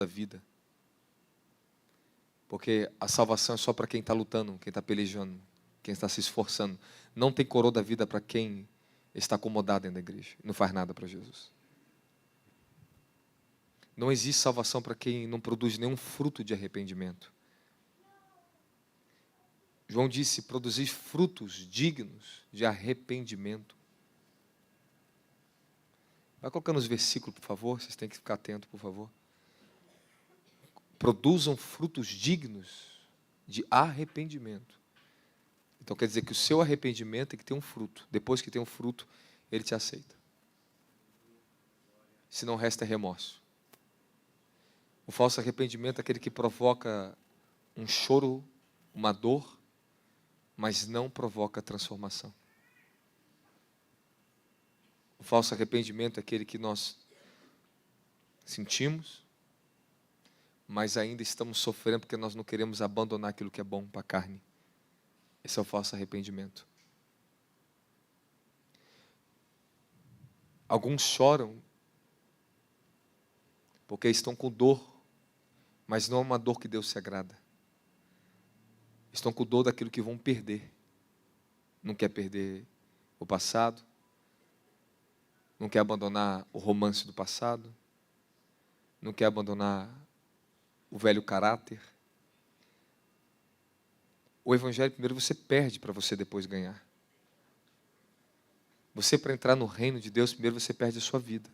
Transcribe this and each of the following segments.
da vida. Porque a salvação é só para quem está lutando, quem está pelejando, quem está se esforçando. Não tem coroa da vida para quem está acomodado dentro da igreja, não faz nada para Jesus. Não existe salvação para quem não produz nenhum fruto de arrependimento. João disse: produzir frutos dignos de arrependimento. Vai colocando os versículos, por favor, vocês têm que ficar atentos, por favor. Produzam frutos dignos de arrependimento. Então quer dizer que o seu arrependimento tem que ter um fruto. Depois que tem um fruto, ele te aceita. Se não resta remorso. O falso arrependimento é aquele que provoca um choro, uma dor, mas não provoca transformação. O falso arrependimento é aquele que nós sentimos, mas ainda estamos sofrendo porque nós não queremos abandonar aquilo que é bom para a carne. Esse é o falso arrependimento. Alguns choram porque estão com dor, mas não é uma dor que Deus se agrada. Estão com dor daquilo que vão perder. Não quer perder o passado, não quer abandonar o romance do passado, não quer abandonar o velho caráter. O evangelho primeiro você perde para você depois ganhar. Você, para entrar no reino de Deus, primeiro você perde a sua vida.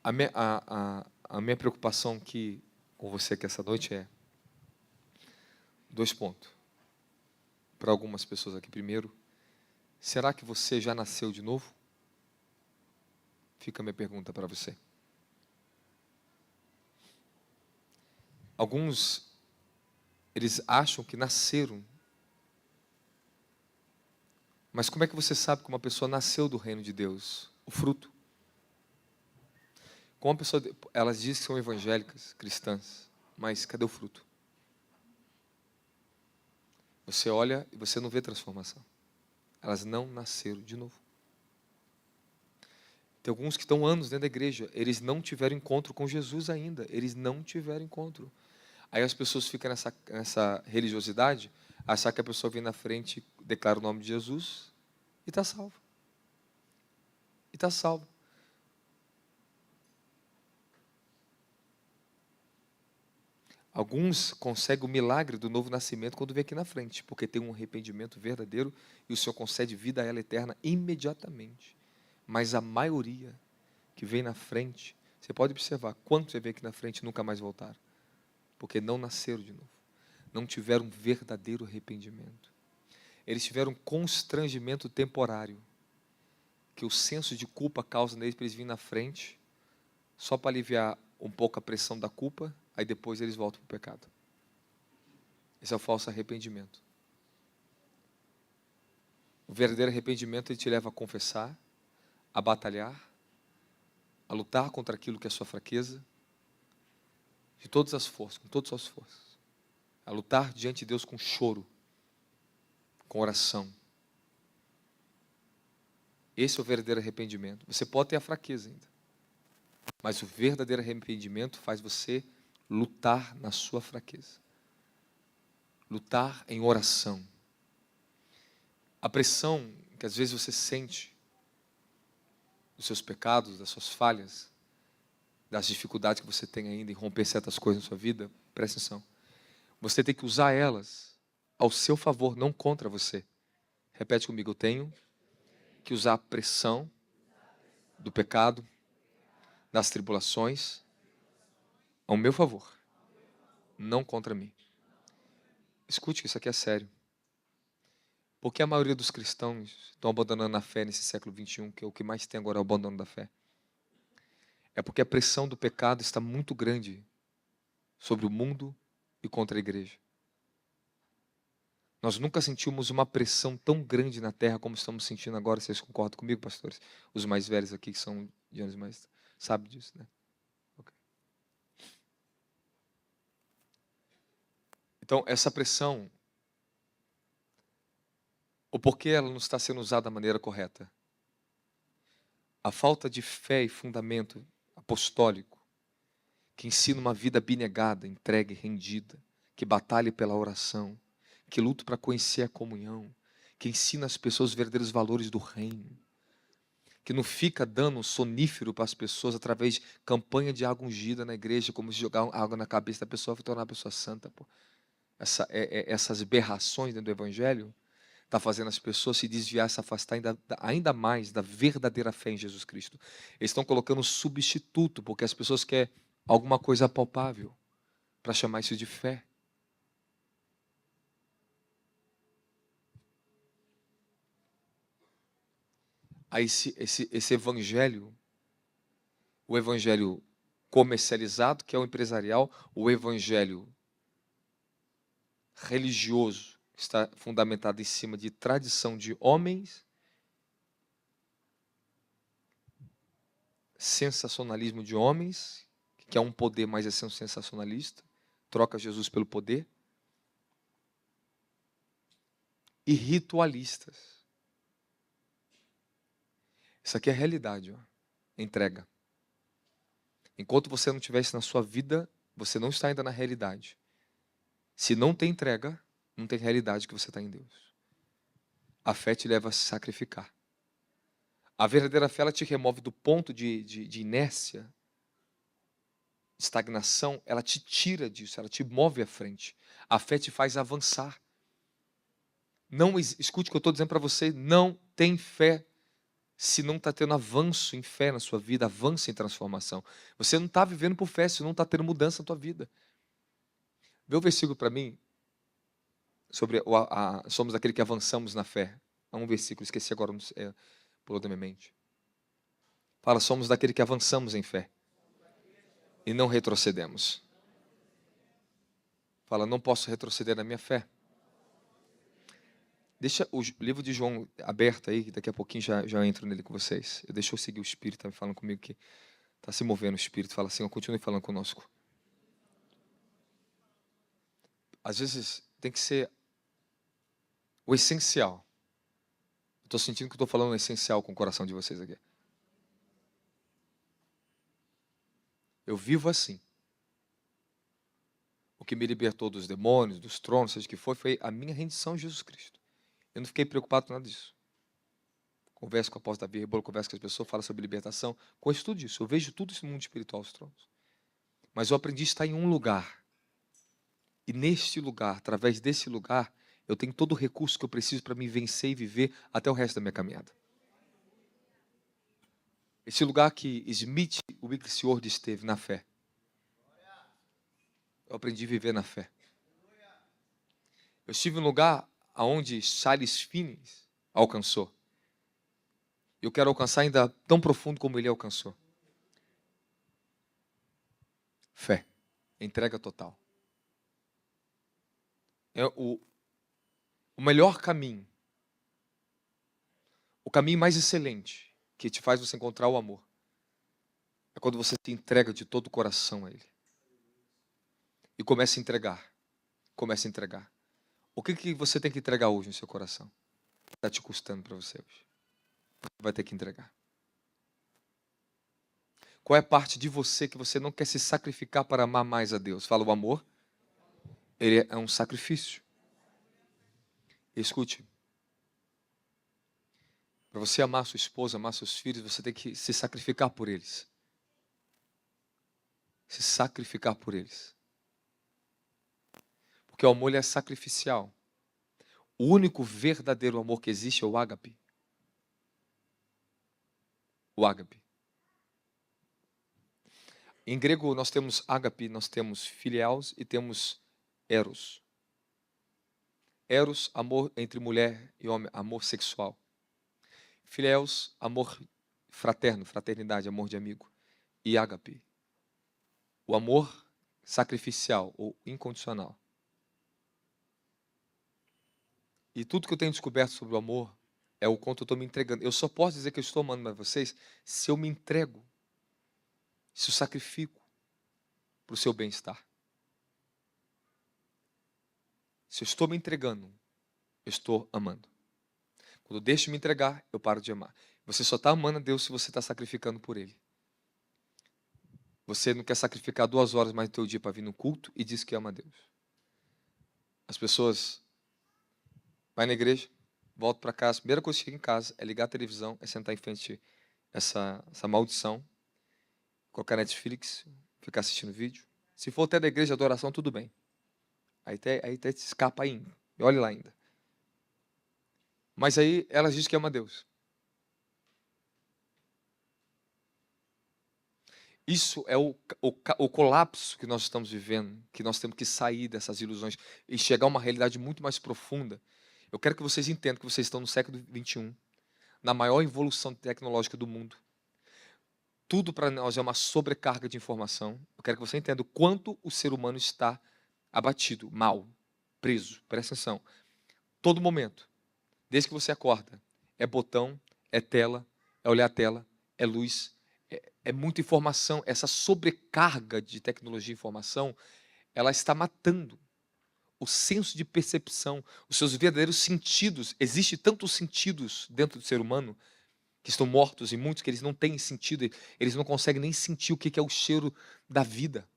A minha preocupação aqui com você aqui essa noite é 2 pontos. Para algumas pessoas aqui. Primeiro, será que você já nasceu de novo? Fica a minha pergunta para você. Alguns, eles acham que nasceram. Mas como é que você sabe que uma pessoa nasceu do reino de Deus? O fruto. Como uma pessoa, elas dizem que são evangélicas, cristãs, mas cadê o fruto? Você olha e você não vê transformação. Elas não nasceram de novo. Tem alguns que estão anos dentro da igreja, eles não tiveram encontro com Jesus ainda. Eles não tiveram encontro. Aí as pessoas ficam nessa religiosidade, achar que a pessoa vem na frente, declara o nome de Jesus e está salvo. E está salvo. Alguns conseguem o milagre do novo nascimento quando vem aqui na frente, porque tem um arrependimento verdadeiro e o Senhor concede vida a ela eterna imediatamente. Mas a maioria que vem na frente, você pode observar, quantos você vê aqui na frente e nunca mais voltaram? Porque não nasceram de novo. Não tiveram um verdadeiro arrependimento. Eles tiveram um constrangimento temporário, que o senso de culpa causa neles para eles virem na frente, só para aliviar um pouco a pressão da culpa, aí depois eles voltam para o pecado. Esse é o falso arrependimento. O verdadeiro arrependimento, ele te leva a confessar, a batalhar, a lutar contra aquilo que é a sua fraqueza, de todas as forças, com todas as suas forças. A lutar diante de Deus com choro, com oração. Esse é o verdadeiro arrependimento. Você pode ter a fraqueza ainda, mas o verdadeiro arrependimento faz você lutar na sua fraqueza. Lutar em oração. A pressão que às vezes você sente dos seus pecados, das suas falhas, das dificuldades que você tem ainda em romper certas coisas na sua vida, presta atenção. Você tem que usar elas ao seu favor, não contra você. Repete comigo, eu tenho que usar a pressão do pecado, das tribulações, ao meu favor, não contra mim. Escute que isso aqui é sério. Porque a maioria dos cristãos estão abandonando a fé nesse século XXI, que é o que mais tem agora, é o abandono da fé. É porque a pressão do pecado está muito grande sobre o mundo e contra a igreja. Nós nunca sentimos uma pressão tão grande na terra como estamos sentindo agora. Vocês concordam comigo, pastores? Os mais velhos aqui, que são de anos mais, sabem disso, né? Okay. Então, essa pressão, o porquê ela não está sendo usada da maneira correta? A falta de fé e fundamento apostólico que ensina uma vida abnegada, entregue, rendida, que batalhe pela oração, que luta para conhecer a comunhão, que ensina as pessoas os verdadeiros valores do reino, que não fica dando sonífero para as pessoas através de campanha de água ungida na igreja, como se jogar água na cabeça da pessoa e tornar a pessoa santa. Pô. Essas berrações dentro do evangelho está fazendo as pessoas se desviar, se afastar ainda mais da verdadeira fé em Jesus Cristo. Eles estão colocando um substituto, porque as pessoas querem alguma coisa palpável para chamar isso de fé. Aí esse evangelho, o evangelho comercializado, que é o empresarial, o evangelho religioso, que está fundamentado em cima de tradição de homens, sensacionalismo de homens, que é um poder, mas é ser um sensacionalista, troca Jesus pelo poder, e ritualistas. Isso aqui é a realidade, ó. Entrega. Enquanto você não tiver isso na sua vida, você não está ainda na realidade. Se não tem entrega, não tem realidade que você está em Deus. A fé te leva a se sacrificar. A verdadeira fé, ela te remove do ponto de inércia, estagnação, ela te tira disso, ela te move à frente. A fé te faz avançar. Não escute o que eu estou dizendo para você, não tem fé se não está tendo avanço em fé na sua vida, avanço em transformação. Você não está vivendo por fé, se não está tendo mudança na tua vida. Vê o versículo para mim, sobre somos aquele que avançamos na fé. Há um versículo, esqueci agora, pulou da minha mente. Fala, somos daquele que avançamos em fé e não retrocedemos. Fala, não posso retroceder na minha fé. Deixa o livro de João aberto aí, que daqui a pouquinho já entro nele com vocês. Deixa eu seguir o Espírito, está falando comigo que está se movendo o Espírito. Fala assim, continue falando conosco. Às vezes tem que ser o essencial. Estou sentindo que estou falando o essencial com o coração de vocês aqui. Eu vivo assim. O que me libertou dos demônios, dos tronos, seja o que foi a minha rendição a Jesus Cristo. Eu não fiquei preocupado com nada disso. Converso com o apóstolo Davi Rebolo, converso com as pessoas, falo sobre libertação. Conheço tudo isso. Eu vejo tudo esse mundo espiritual aos tronos. Mas eu aprendi a estar em um lugar. E neste lugar, através desse lugar, eu tenho todo o recurso que eu preciso para me vencer e viver até o resto da minha caminhada. Esse lugar que Smith Wigglesworth esteve na fé. Eu aprendi a viver na fé. Eu estive em um lugar onde Charles Finney alcançou. Eu quero alcançar ainda tão profundo como ele alcançou. Fé. Entrega total. É o melhor caminho. O caminho mais excelente que te faz você encontrar o amor. É quando você se entrega de todo o coração a Ele. E começa a entregar. Começa a entregar. O que você tem que entregar hoje no seu coração? Está te custando para você hoje. Você vai ter que entregar. Qual é a parte de você que você não quer se sacrificar para amar mais a Deus? Fala, o amor, ele é um sacrifício. Escute. Para você amar sua esposa, amar seus filhos, você tem que se sacrificar por eles. Se sacrificar por eles. Porque o amor ele é sacrificial. O único verdadeiro amor que existe é o ágape. O ágape. Em grego nós temos ágape, nós temos filiaos e temos eros. Eros, amor entre mulher e homem, amor sexual. Filiaos, amor fraterno, fraternidade, amor de amigo. E ágape, o amor sacrificial ou incondicional. E tudo que eu tenho descoberto sobre o amor é o quanto eu estou me entregando. Eu só posso dizer que eu estou amando a vocês se eu me entrego, se eu sacrifico para o seu bem-estar. Se eu estou me entregando, eu estou amando. Quando eu deixo de me entregar, eu paro de amar. Você só está amando a Deus se você está sacrificando por Ele. Você não quer sacrificar 2 horas mais do teu dia para vir no culto e diz que ama a Deus. As pessoas vai na igreja, volta para casa, a primeira coisa que chega em casa é ligar a televisão, é sentar em frente a essa maldição, colocar Netflix, ficar assistindo vídeo. Se for até da igreja de adoração, tudo bem. Aí até se escapa ainda. E olhe lá ainda. Mas aí ela diz que ama a Deus. Isso é o colapso que nós estamos vivendo, que nós temos que sair dessas ilusões e chegar a uma realidade muito mais profunda. Eu quero que vocês entendam que vocês estão no século XXI, na maior evolução tecnológica do mundo. Tudo para nós é uma sobrecarga de informação. Eu quero que você entenda o quanto o ser humano está abatido, mal, preso. Presta atenção. Todo momento, desde que você acorda, é botão, é tela, é olhar a tela, é luz, é muita informação. Essa sobrecarga de tecnologia e informação, ela está matando o senso de percepção, os seus verdadeiros sentidos. Existem tantos sentidos dentro do ser humano que estão mortos e muitos que eles não têm sentido, eles não conseguem nem sentir o que é o cheiro da vida.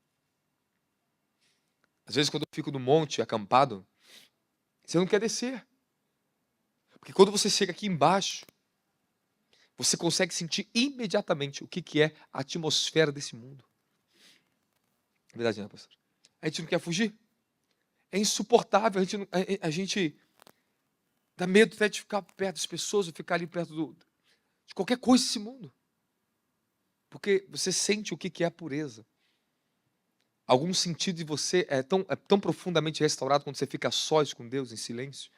Às vezes, quando eu fico no monte acampado, você não quer descer. Porque quando você chega aqui embaixo, você consegue sentir imediatamente o que é a atmosfera desse mundo. É verdade, né, pastor? A gente não quer fugir. É insuportável. A gente dá medo até de ficar perto das pessoas, ou ficar ali perto de qualquer coisa desse mundo. Porque você sente o que é a pureza. Algum sentido de você é tão profundamente restaurado quando você fica sós com Deus, em silêncio,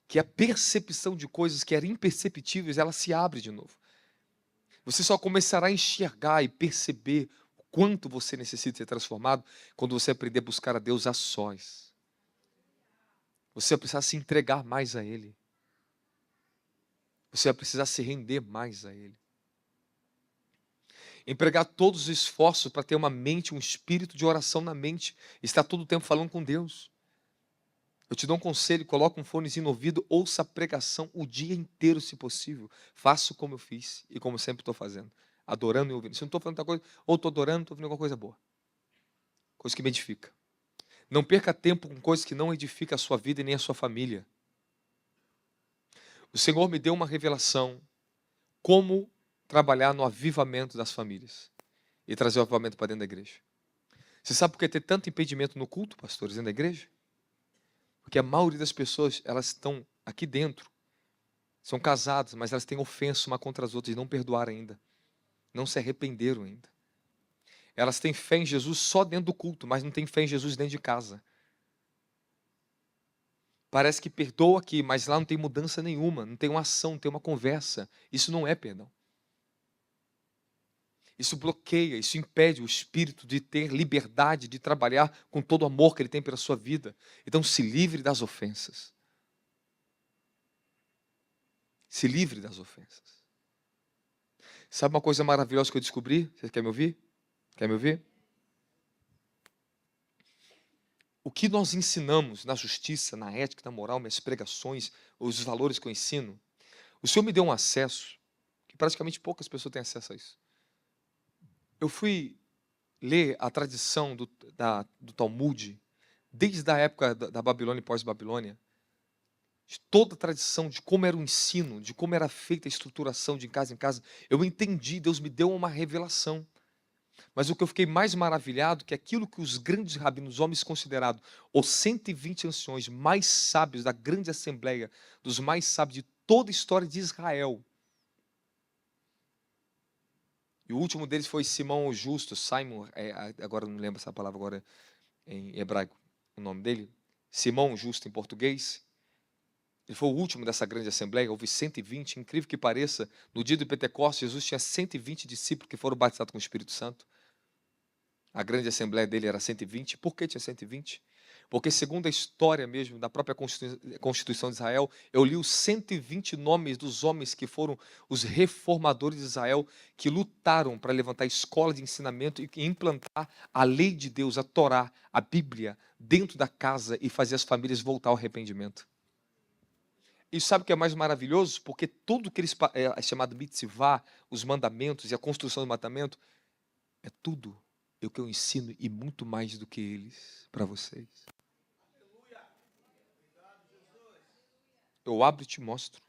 que a percepção de coisas que eram imperceptíveis, ela se abre de novo. Você só começará a enxergar e perceber o quanto você necessita ser transformado quando você aprender a buscar a Deus a sós. Você vai precisar se entregar mais a Ele. Você vai precisar se render mais a Ele. Empregar todos os esforços para ter uma mente, um espírito de oração na mente. Estar todo o tempo falando com Deus. Eu te dou um conselho, coloca um fonezinho no ouvido, ouça a pregação o dia inteiro, se possível. Faço como eu fiz e como sempre estou fazendo. Adorando e ouvindo. Se eu não estou falando outra coisa, ou estou adorando, estou ouvindo alguma coisa boa. Coisa que me edifica. Não perca tempo com coisas que não edificam a sua vida e nem a sua família. O Senhor me deu uma revelação como trabalhar no avivamento das famílias e trazer o avivamento para dentro da igreja. Você sabe por que tem tanto impedimento no culto, pastores, dentro da igreja? Porque a maioria das pessoas, elas estão aqui dentro, são casadas, mas elas têm ofensa uma contra as outras e não perdoaram ainda. Não se arrependeram ainda. Elas têm fé em Jesus só dentro do culto, mas não têm fé em Jesus dentro de casa. Parece que perdoa aqui, mas lá não tem mudança nenhuma, não tem uma ação, não tem uma conversa. Isso não é perdão. Isso bloqueia, isso impede o espírito de ter liberdade de trabalhar com todo o amor que ele tem pela sua vida. Então se livre das ofensas. Se livre das ofensas. Sabe uma coisa maravilhosa que eu descobri? Você quer me ouvir? Quer me ouvir? O que nós ensinamos na justiça, na ética, na moral, minhas pregações, os valores que eu ensino, o Senhor me deu um acesso que praticamente poucas pessoas têm acesso a isso. Eu fui ler a tradição do Talmud, desde a época da Babilônia e pós-Babilônia, de toda a tradição, de como era o ensino, de como era feita a estruturação de casa em casa, eu entendi, Deus me deu uma revelação. Mas o que eu fiquei mais maravilhado, que aquilo que os grandes rabinos, homens considerados os 120 anciões mais sábios da grande assembleia, dos mais sábios de toda a história de Israel, e o último deles foi Simão o Justo, Simon, agora não lembro essa palavra agora em hebraico, o nome dele, Simão o Justo em português. Ele foi o último dessa grande assembleia, houve 120, incrível que pareça, no dia do Pentecostes, Jesus tinha 120 discípulos que foram batizados com o Espírito Santo. A grande assembleia dele era 120. Por que tinha 120? Porque segundo a história mesmo da própria Constituição de Israel, eu li os 120 nomes dos homens que foram os reformadores de Israel, que lutaram para levantar a escola de ensinamento e implantar a lei de Deus, a Torá, a Bíblia, dentro da casa e fazer as famílias voltar ao arrependimento. E sabe o que é mais maravilhoso? Porque tudo que eles é chamado mitzvah, os mandamentos e a construção do mandamento, é tudo o que eu ensino e muito mais do que eles para vocês. Eu abro e te mostro.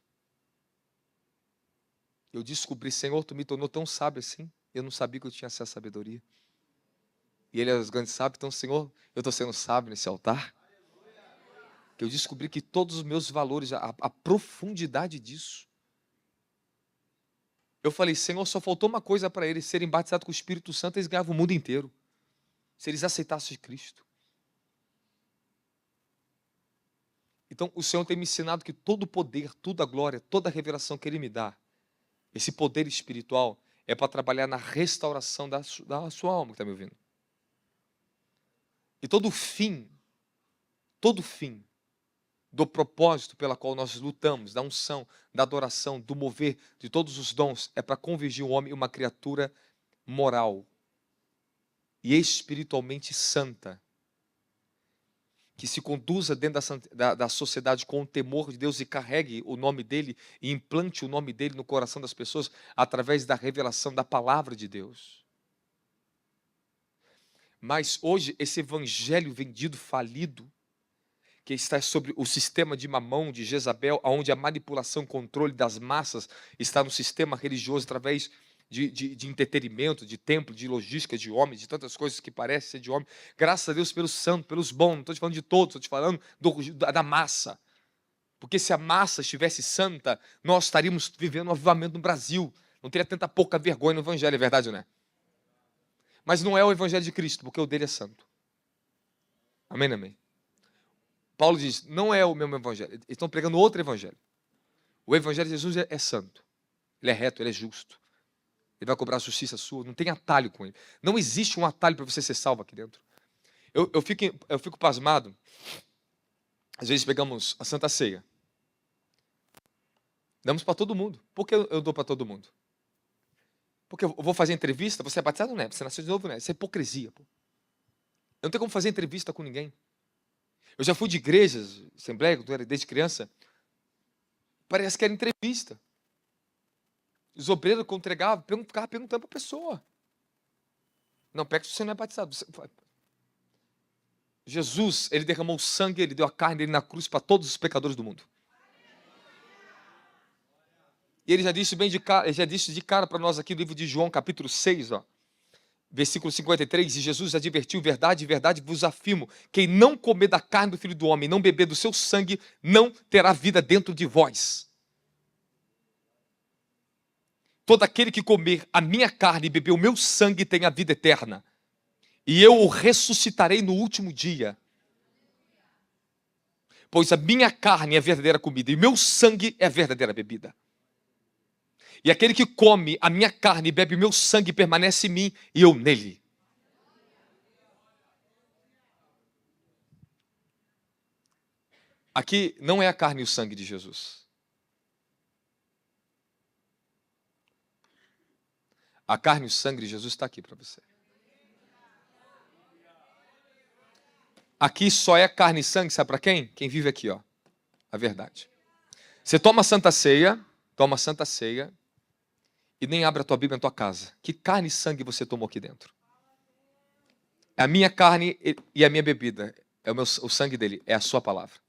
Eu descobri, Senhor, tu me tornou tão sábio assim. Eu não sabia que eu tinha acesso à sabedoria. E Ele é os grandes sábios. Então, Senhor, eu estou sendo sábio nesse altar. Que eu descobri que todos os meus valores, a profundidade disso. Eu falei, Senhor, só faltou uma coisa para eles serem batizados com o Espírito Santo, eles ganhavam o mundo inteiro. Se eles aceitassem Cristo. Então, o Senhor tem me ensinado que todo o poder, toda a glória, toda a revelação que Ele me dá, esse poder espiritual, é para trabalhar na restauração da sua alma, que está me ouvindo. E todo fim do propósito pela qual nós lutamos, da unção, da adoração, do mover de todos os dons, é para convergir o homem em uma criatura moral e espiritualmente santa, que se conduza dentro da sociedade com o temor de Deus e carregue o nome dele e implante o nome dele no coração das pessoas através da revelação da palavra de Deus. Mas hoje esse evangelho vendido, falido, que está sobre o sistema de Mamão, de Jezabel, onde a manipulação, controle das massas está no sistema religioso através de entretenimento, de templo, de logística de homens, de tantas coisas que parecem ser de homem. Graças a Deus pelos santos, pelos bons, não estou te falando de todos, estou te falando da massa. Porque se a massa estivesse santa, nós estaríamos vivendo um avivamento no Brasil. Não teria tanta pouca vergonha no evangelho, é verdade ou não é? Mas não é o evangelho de Cristo, porque o dele é santo. Amém, amém? Paulo diz, não é o mesmo evangelho. Eles estão pregando outro evangelho. O evangelho de Jesus é santo. Ele é reto, ele é justo. Ele vai cobrar a justiça sua. Não tem atalho com ele. Não existe um atalho para você ser salvo aqui dentro. Eu fico pasmado. Às vezes pegamos a Santa Ceia. Damos para todo mundo. Por que eu dou para todo mundo? Porque eu vou fazer entrevista, você é batizado, não é? Você nasceu de novo, não é? Isso é hipocrisia. Pô. Eu não tenho como fazer entrevista com ninguém. Eu já fui de igrejas, assembleia, quando eu era desde criança. Parece que era entrevista. Os obreiros que eu entregava, ficava perguntando para a pessoa. Não, pega se você não é batizado. Jesus, ele derramou o sangue, ele deu a carne dele na cruz para todos os pecadores do mundo. E ele já disse de cara para nós aqui no livro de João, capítulo 6, ó, versículo 53, e Jesus advertiu, verdade, verdade, vos afirmo, quem não comer da carne do Filho do Homem, não beber do seu sangue, não terá vida dentro de vós. Todo aquele que comer a minha carne e beber o meu sangue tem a vida eterna. E eu o ressuscitarei no último dia. Pois a minha carne é a verdadeira comida e o meu sangue é a verdadeira bebida. E aquele que come a minha carne e bebe o meu sangue permanece em mim e eu nele. Aqui não é a carne e o sangue de Jesus. A carne e o sangue de Jesus está aqui para você. Aqui só é carne e sangue, sabe para quem? Quem vive aqui, ó. A verdade. Você toma a Santa Ceia e nem abre a tua Bíblia na tua casa. Que carne e sangue você tomou aqui dentro? A minha carne e a minha bebida, o sangue dele, é a sua palavra.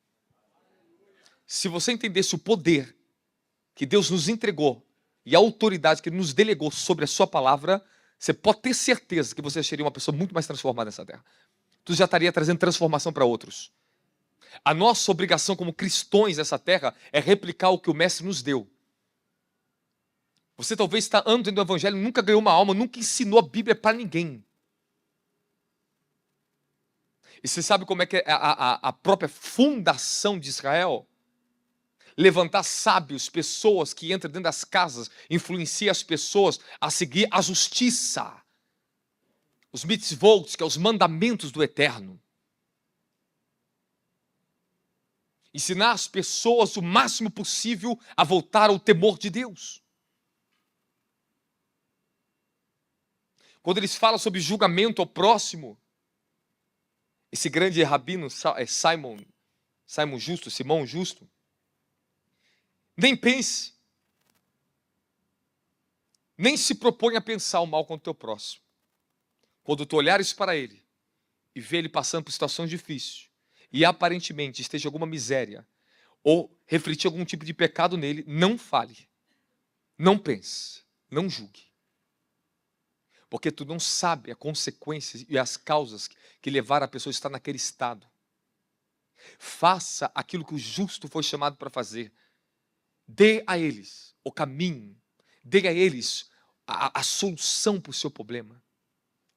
Se você entendesse o poder que Deus nos entregou e a autoridade que Ele nos delegou sobre a sua palavra, você pode ter certeza que você seria uma pessoa muito mais transformada nessa terra. Tu já estaria trazendo transformação para outros. A nossa obrigação como cristãos nessa terra é replicar o que o Mestre nos deu. Você talvez está andando dentro do Evangelho, nunca ganhou uma alma, nunca ensinou a Bíblia para ninguém. E você sabe como é que é a própria fundação de Israel? Levantar sábios, pessoas que entram dentro das casas, influenciam as pessoas a seguir a justiça. Os mitzvot, que é os mandamentos do Eterno. Ensinar as pessoas o máximo possível a voltar ao temor de Deus. Quando eles falam sobre julgamento ao próximo, esse grande rabino, Simão Justo, nem pense, nem se propõe a pensar o mal contra o teu próximo. quando tu olhares para ele e vê ele passando por situações difíceis, e aparentemente esteja alguma miséria, ou refletir algum tipo de pecado nele, não fale, não pense, não julgue. Porque tu não sabe a consequência e as causas que levaram a pessoa a estar naquele estado. Faça aquilo que o justo foi chamado para fazer. Dê a eles o caminho, dê a eles a solução para o seu problema.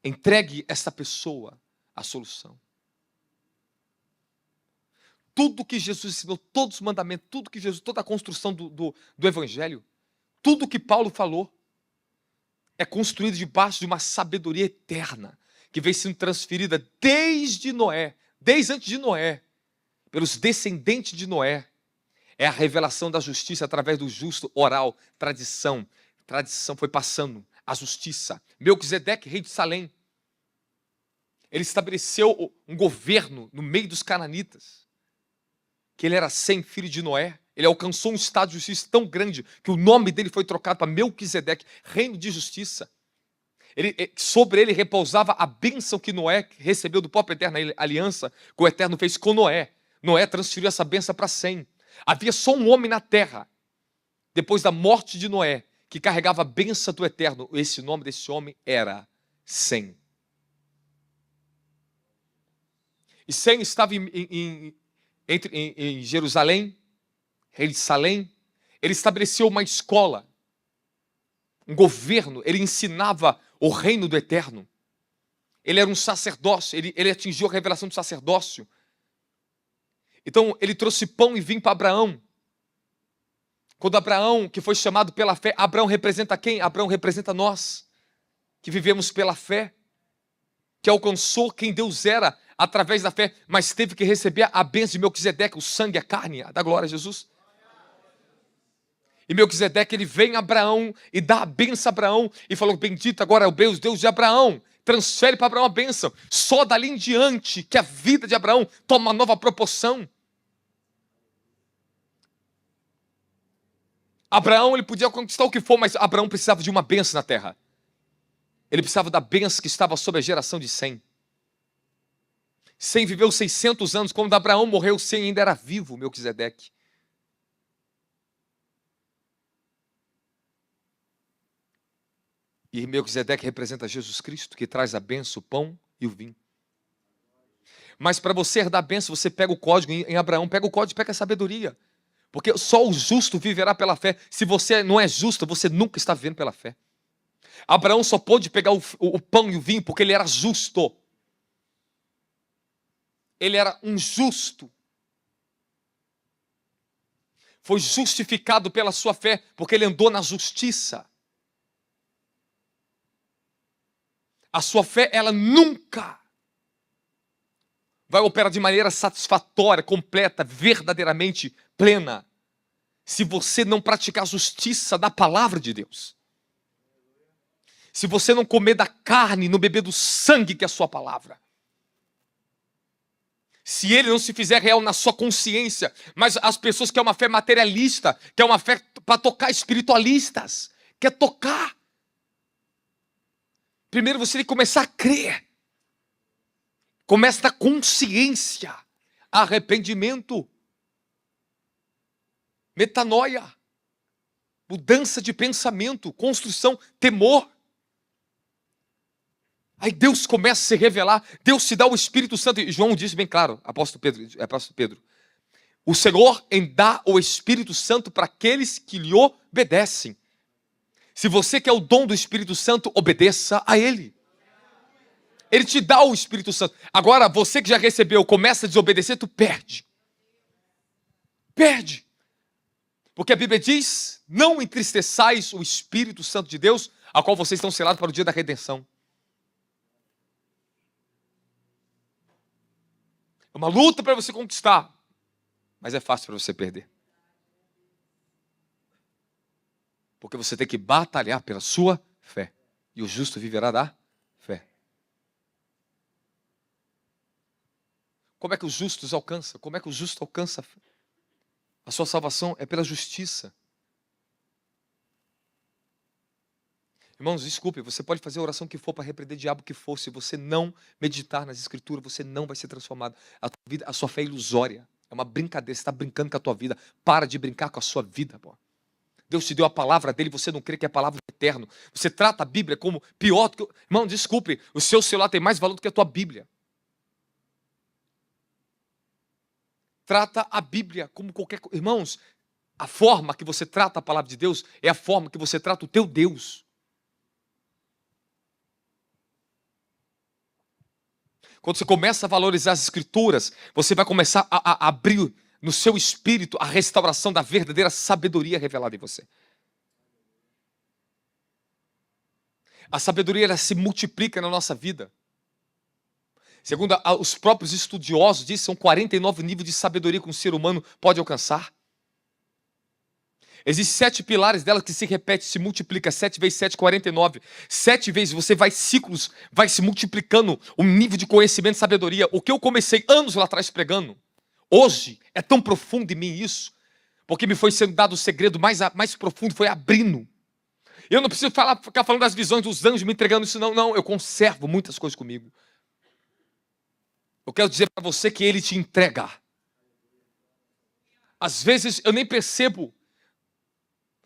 Entregue essa pessoa a solução. Tudo que Jesus ensinou, todos os mandamentos, tudo que Jesus, toda a construção do Evangelho, tudo que Paulo falou, é construído debaixo de uma sabedoria eterna, que vem sendo transferida desde Noé, desde antes de Noé, pelos descendentes de Noé. É a revelação da justiça através do justo oral, tradição foi passando, a justiça. Melquisedeque, rei de Salém, ele estabeleceu um governo no meio dos cananitas, que ele era Sem, filho de Noé. Ele alcançou um estado de justiça tão grande que o nome dele foi trocado para Melquisedeque, reino de justiça. Sobre ele repousava a bênção que Noé recebeu do próprio Eterno, a aliança que o Eterno fez com Noé. Noé transferiu essa bênção para Sem. Havia só um homem na terra, depois da morte de Noé, que carregava a bênção do Eterno. Esse nome desse homem era Sem. E Sem estava em Jerusalém, rei de Salém. Ele estabeleceu uma escola, um governo. Ele ensinava o reino do Eterno. Ele era um sacerdócio, ele atingiu a revelação do sacerdócio. Então ele trouxe pão e vinho para Abraão. Quando Abraão, que foi chamado pela fé, Abraão representa quem? Abraão representa nós, que vivemos pela fé, que alcançou quem Deus era através da fé, mas teve que receber a bênção de Melquisedeque, o sangue, a carne, da glória a Jesus. E Melquisedeque, ele vem a Abraão e dá a bênção a Abraão e falou: bendito agora é o Deus de Abraão. Transfere para Abraão a bênção. Só dali em diante que a vida de Abraão toma uma nova proporção. Abraão, ele podia conquistar o que for, mas Abraão precisava de uma bênção na terra. Ele precisava da bênção que estava sobre a geração de Sem. Sem viveu 600 anos. Quando Abraão morreu, Sem ainda era vivo, Melquisedeque. E Melquisedeque representa Jesus Cristo, que traz a bênção, o pão e o vinho. Mas para você herdar a bênção, você pega o código em Abraão, pega o código, pega a sabedoria. Porque só o justo viverá pela fé. Se você não é justo, você nunca está vivendo pela fé. Abraão só pôde pegar o pão e o vinho porque ele era justo. Ele era um justo. Foi justificado pela sua fé, porque ele andou na justiça. A sua fé, ela nunca vai operar de maneira satisfatória, completa, verdadeiramente plena, se você não praticar a justiça da palavra de Deus. Se você não comer da carne, não beber do sangue que é a sua palavra. Se ele não se fizer real na sua consciência, mas as pessoas que é uma fé materialista, que é uma fé para tocar espiritualistas, quer tocar. Primeiro você tem que começar a crer. Começa da consciência, arrependimento, metanoia, mudança de pensamento, construção, temor. Aí Deus começa a se revelar, Deus te dá o Espírito Santo. E João diz bem claro, apóstolo Pedro, o Senhor dá o Espírito Santo para aqueles que lhe obedecem. Se você quer o dom do Espírito Santo, obedeça a Ele. Ele te dá o Espírito Santo. Agora, você que já recebeu, começa a desobedecer, tu perde. Perde. Porque a Bíblia diz, não entristeçais o Espírito Santo de Deus, a qual vocês estão selados para o dia da redenção. É uma luta para você conquistar, mas é fácil para você perder. Porque você tem que batalhar pela sua fé. E o justo viverá da fé. Como é que os justos alcançam? Como é que o justo alcança a sua salvação? É pela justiça. Irmãos, desculpe, você pode fazer a oração que for para repreender o diabo que for. Se você não meditar nas escrituras, você não vai ser transformado. A tua vida, a sua fé é ilusória. É uma brincadeira, você está brincando com a tua vida. Para de brincar com a sua vida, pô. Deus te deu a palavra dele, você não crê que é a palavra do eterno. Você trata a Bíblia como pior do que... Irmão, desculpe, o seu celular tem mais valor do que a tua Bíblia. Trata a Bíblia como qualquer coisa. Irmãos, a forma que você trata a palavra de Deus é a forma que você trata o teu Deus. Quando você começa a valorizar as escrituras, você vai começar a abrir no seu espírito a restauração da verdadeira sabedoria revelada em você. A sabedoria, ela se multiplica na nossa vida. Segundo os próprios estudiosos, dizem, são 49 níveis de sabedoria que um ser humano pode alcançar. Existem 7 pilares dela que se repete, se multiplica. 7 vezes 7, 49. 7 vezes você vai ciclos, vai se multiplicando o nível de conhecimento e sabedoria. O que eu comecei anos lá atrás pregando, hoje é tão profundo em mim isso, porque me foi sendo dado o segredo mais profundo, foi abrindo. Eu não preciso ficar falando das visões dos anjos, me entregando isso, não. Eu conservo muitas coisas comigo. Eu quero dizer para você que ele te entrega. Às vezes eu nem percebo.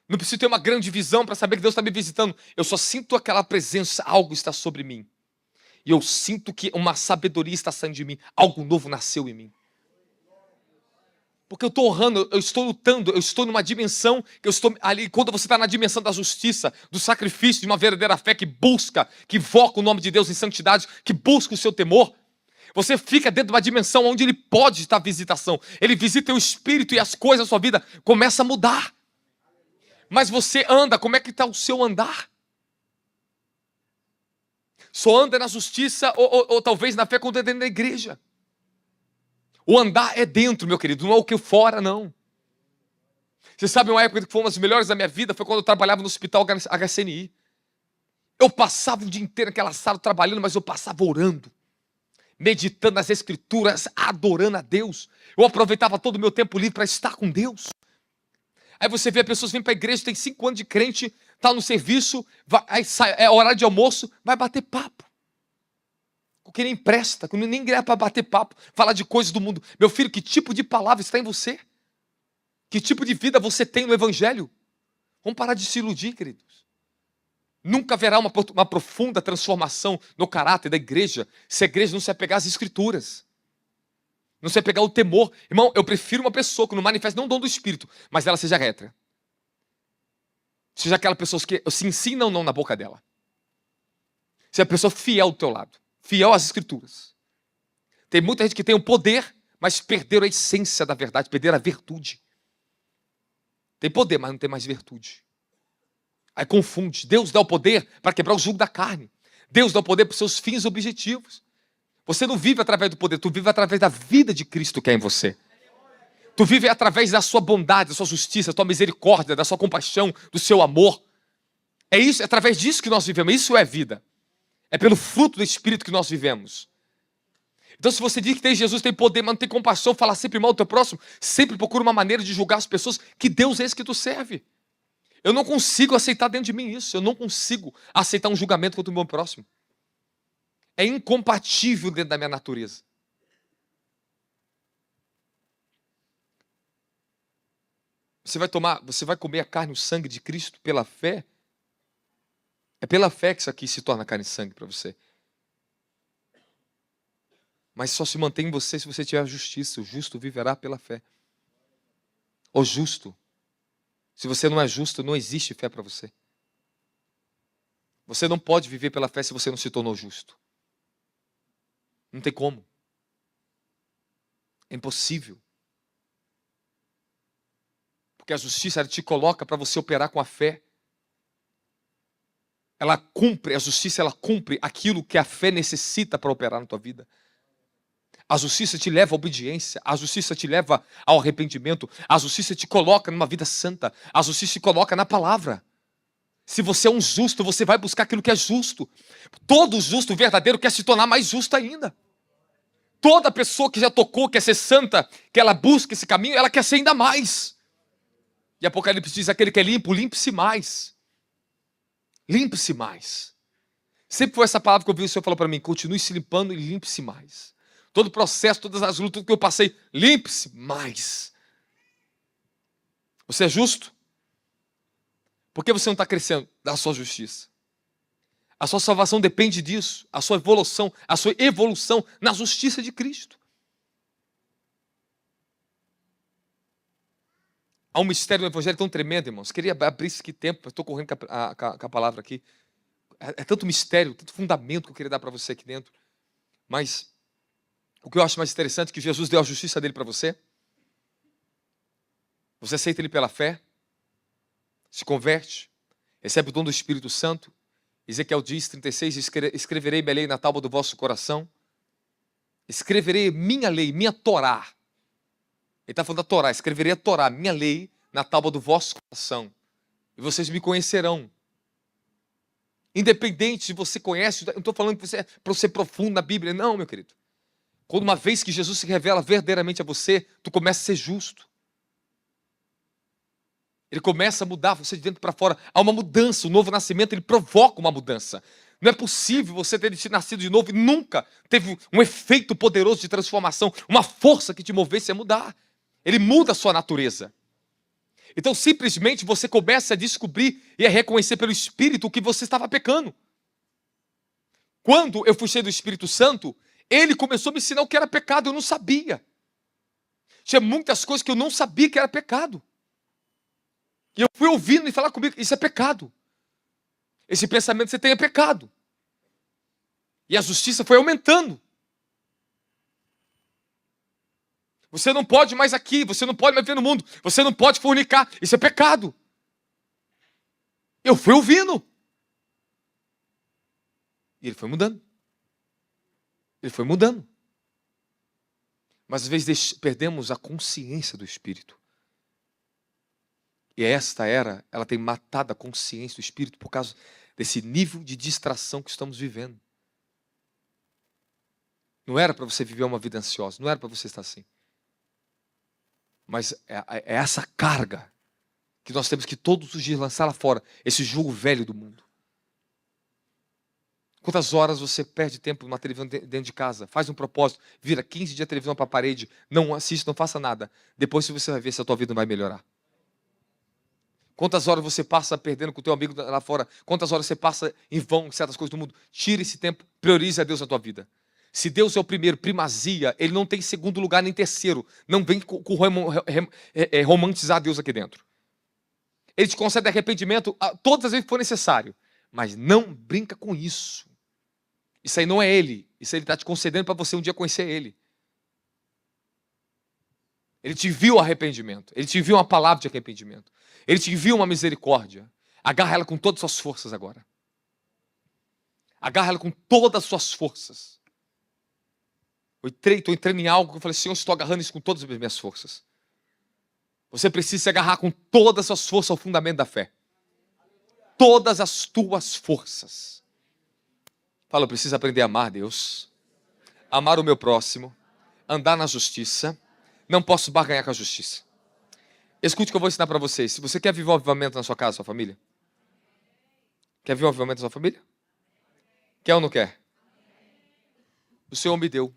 Não preciso ter uma grande visão para saber que Deus está me visitando. Eu só sinto aquela presença, algo está sobre mim. E eu sinto que uma sabedoria está saindo de mim. Algo novo nasceu em mim. Porque eu estou honrando, eu estou lutando, eu estou numa dimensão que eu estou ali. Quando você está na dimensão da justiça, do sacrifício, de uma verdadeira fé que busca, que invoca o nome de Deus em santidade, que busca o seu temor, você fica dentro de uma dimensão onde ele pode estar visitação. Ele visita o espírito e as coisas da sua vida começam a mudar. Mas você anda, como é que está o seu andar? Só anda na justiça ou talvez na fé quando é dentro da igreja. O andar é dentro, meu querido, não é o que fora, não. Você sabe uma época que foi uma das melhores da minha vida, foi quando eu trabalhava no hospital HCNI. Eu passava o dia inteiro naquela sala trabalhando, mas eu passava orando, meditando nas escrituras, adorando a Deus. Eu aproveitava todo o meu tempo livre para estar com Deus. Aí você vê pessoas vindo para a igreja, tem 5 anos de crente, está no serviço, aí sai, é horário de almoço, vai bater papo. O que nem presta, que nem é para bater papo, falar de coisas do mundo. Meu filho, que tipo de palavra está em você? Que tipo de vida você tem no Evangelho? Vamos parar de se iludir, queridos. Nunca haverá uma profunda transformação no caráter da igreja se a igreja não se apegar às Escrituras. Não se apegar ao temor. Irmão, eu prefiro uma pessoa que não manifesta não dom do Espírito, mas ela seja reta. Seja aquela pessoa que se ensina ou não na boca dela. Seja a pessoa fiel do teu lado. Fiel às Escrituras. Tem muita gente que tem o poder, mas perderam a essência da verdade, perderam a virtude. Tem poder, mas não tem mais virtude. Aí confunde. Deus dá o poder para quebrar o jugo da carne. Deus dá o poder para os seus fins objetivos. Você não vive através do poder, tu vive através da vida de Cristo que é em você. Tu vive através da sua bondade, da sua justiça, da sua misericórdia, da sua compaixão, do seu amor. É isso, é através disso que nós vivemos. Isso é vida. É pelo fruto do Espírito que nós vivemos. Então, se você diz que tem Jesus, tem poder, mas não tem compaixão, fala sempre mal do teu próximo, sempre procura uma maneira de julgar as pessoas, que Deus é esse que tu serve. Eu não consigo aceitar dentro de mim isso. Eu não consigo aceitar um julgamento contra o meu próximo. É incompatível dentro da minha natureza. Você vai comer a carne e o sangue de Cristo pela fé? É pela fé que isso aqui se torna carne e sangue para você. Mas só se mantém em você se você tiver a justiça. O justo viverá pela fé. O justo. Se você não é justo, não existe fé para você. Você não pode viver pela fé se você não se tornou justo. Não tem como. É impossível. Porque a justiça ela te coloca para você operar com a fé. Ela cumpre, a justiça ela cumpre aquilo que a fé necessita para operar na tua vida. A justiça te leva à obediência, a justiça te leva ao arrependimento, a justiça te coloca numa vida santa, a justiça te coloca na palavra. Se você é um justo, você vai buscar aquilo que é justo. Todo justo verdadeiro quer se tornar mais justo ainda. Toda pessoa que já tocou, quer ser santa, que ela busca esse caminho, ela quer ser ainda mais. E Apocalipse diz, aquele que é limpo, limpe-se mais. Limpe-se mais. Sempre foi essa palavra que eu ouvi o Senhor falar para mim: continue se limpando e limpe-se mais. Todo o processo, todas as lutas, tudo que eu passei, limpe-se mais. Você é justo? Por que você não está crescendo da sua justiça? A sua salvação depende disso, a sua evolução na justiça de Cristo. Há um mistério no Evangelho tão tremendo, irmãos. Queria abrir esse tempo, estou correndo com a palavra aqui. É tanto mistério, tanto fundamento que eu queria dar para você aqui dentro. Mas o que eu acho mais interessante é que Jesus deu a justiça dele para você. Você aceita ele pela fé, se converte, recebe o dom do Espírito Santo. Ezequiel diz, 36, escreverei minha lei na tábua do vosso coração. Escreverei minha lei, minha Torá. Ele está falando da Torá, escreverei a Torá, minha lei, na tábua do vosso coração. E vocês me conhecerão. Independente se você conhece, eu não estou falando para você profundo na Bíblia, não, meu querido. Quando uma vez que Jesus se revela verdadeiramente a você, tu começa a ser justo. Ele começa a mudar você de dentro para fora. Há uma mudança, o novo nascimento, ele provoca uma mudança. Não é possível você ter nascido de novo e nunca teve um efeito poderoso de transformação, uma força que te movesse a mudar. Ele muda a sua natureza. Então, simplesmente, você começa a descobrir e a reconhecer pelo Espírito o que você estava pecando. Quando eu fui cheio do Espírito Santo, ele começou a me ensinar o que era pecado, eu não sabia. Tinha muitas coisas que eu não sabia que era pecado. E eu fui ouvindo e falar comigo, isso é pecado. Esse pensamento que você tem é pecado. E a justiça foi aumentando. Você não pode mais aqui, você não pode mais ver no mundo, você não pode fornicar, isso é pecado. Eu fui ouvindo. E ele foi mudando. Ele foi mudando. Mas às vezes perdemos a consciência do Espírito. E esta era, ela tem matado a consciência do Espírito por causa desse nível de distração que estamos vivendo. Não era para você viver uma vida ansiosa, não era para você estar assim. Mas é essa carga que nós temos que todos os dias lançar lá fora, esse jugo velho do mundo. Quantas horas você perde tempo numa televisão dentro de casa? Faz um propósito, vira 15 dias a televisão para a parede, não assiste, não faça nada. Depois você vai ver se a tua vida não vai melhorar. Quantas horas você passa perdendo com o teu amigo lá fora? Quantas horas você passa em vão em certas coisas do mundo? Tira esse tempo, priorize a Deus na tua vida. Se Deus é o primeiro, primazia, Ele não tem segundo lugar nem terceiro. Não vem romantizar Deus aqui dentro. Ele te concede arrependimento todas as vezes que for necessário. Mas não brinca com isso. Isso aí não é Ele. Isso aí Ele está te concedendo para você um dia conhecer Ele. Ele te viu arrependimento. Ele te viu uma palavra de arrependimento. Ele te viu uma misericórdia. Agarra ela com todas as suas forças agora. Agarra ela com todas as suas forças. Estou entrando em algo que eu falei, Senhor, estou agarrando isso com todas as minhas forças. Você precisa se agarrar com todas as suas forças ao fundamento da fé. Todas as tuas forças. Fala, eu preciso aprender a amar Deus. Amar o meu próximo. Andar na justiça. Não posso barganhar com a justiça. Escute o que eu vou ensinar para vocês. Se você quer viver um avivamento na sua casa, na sua família. Quer viver um avivamento na sua família? Quer ou não quer? O Senhor me deu.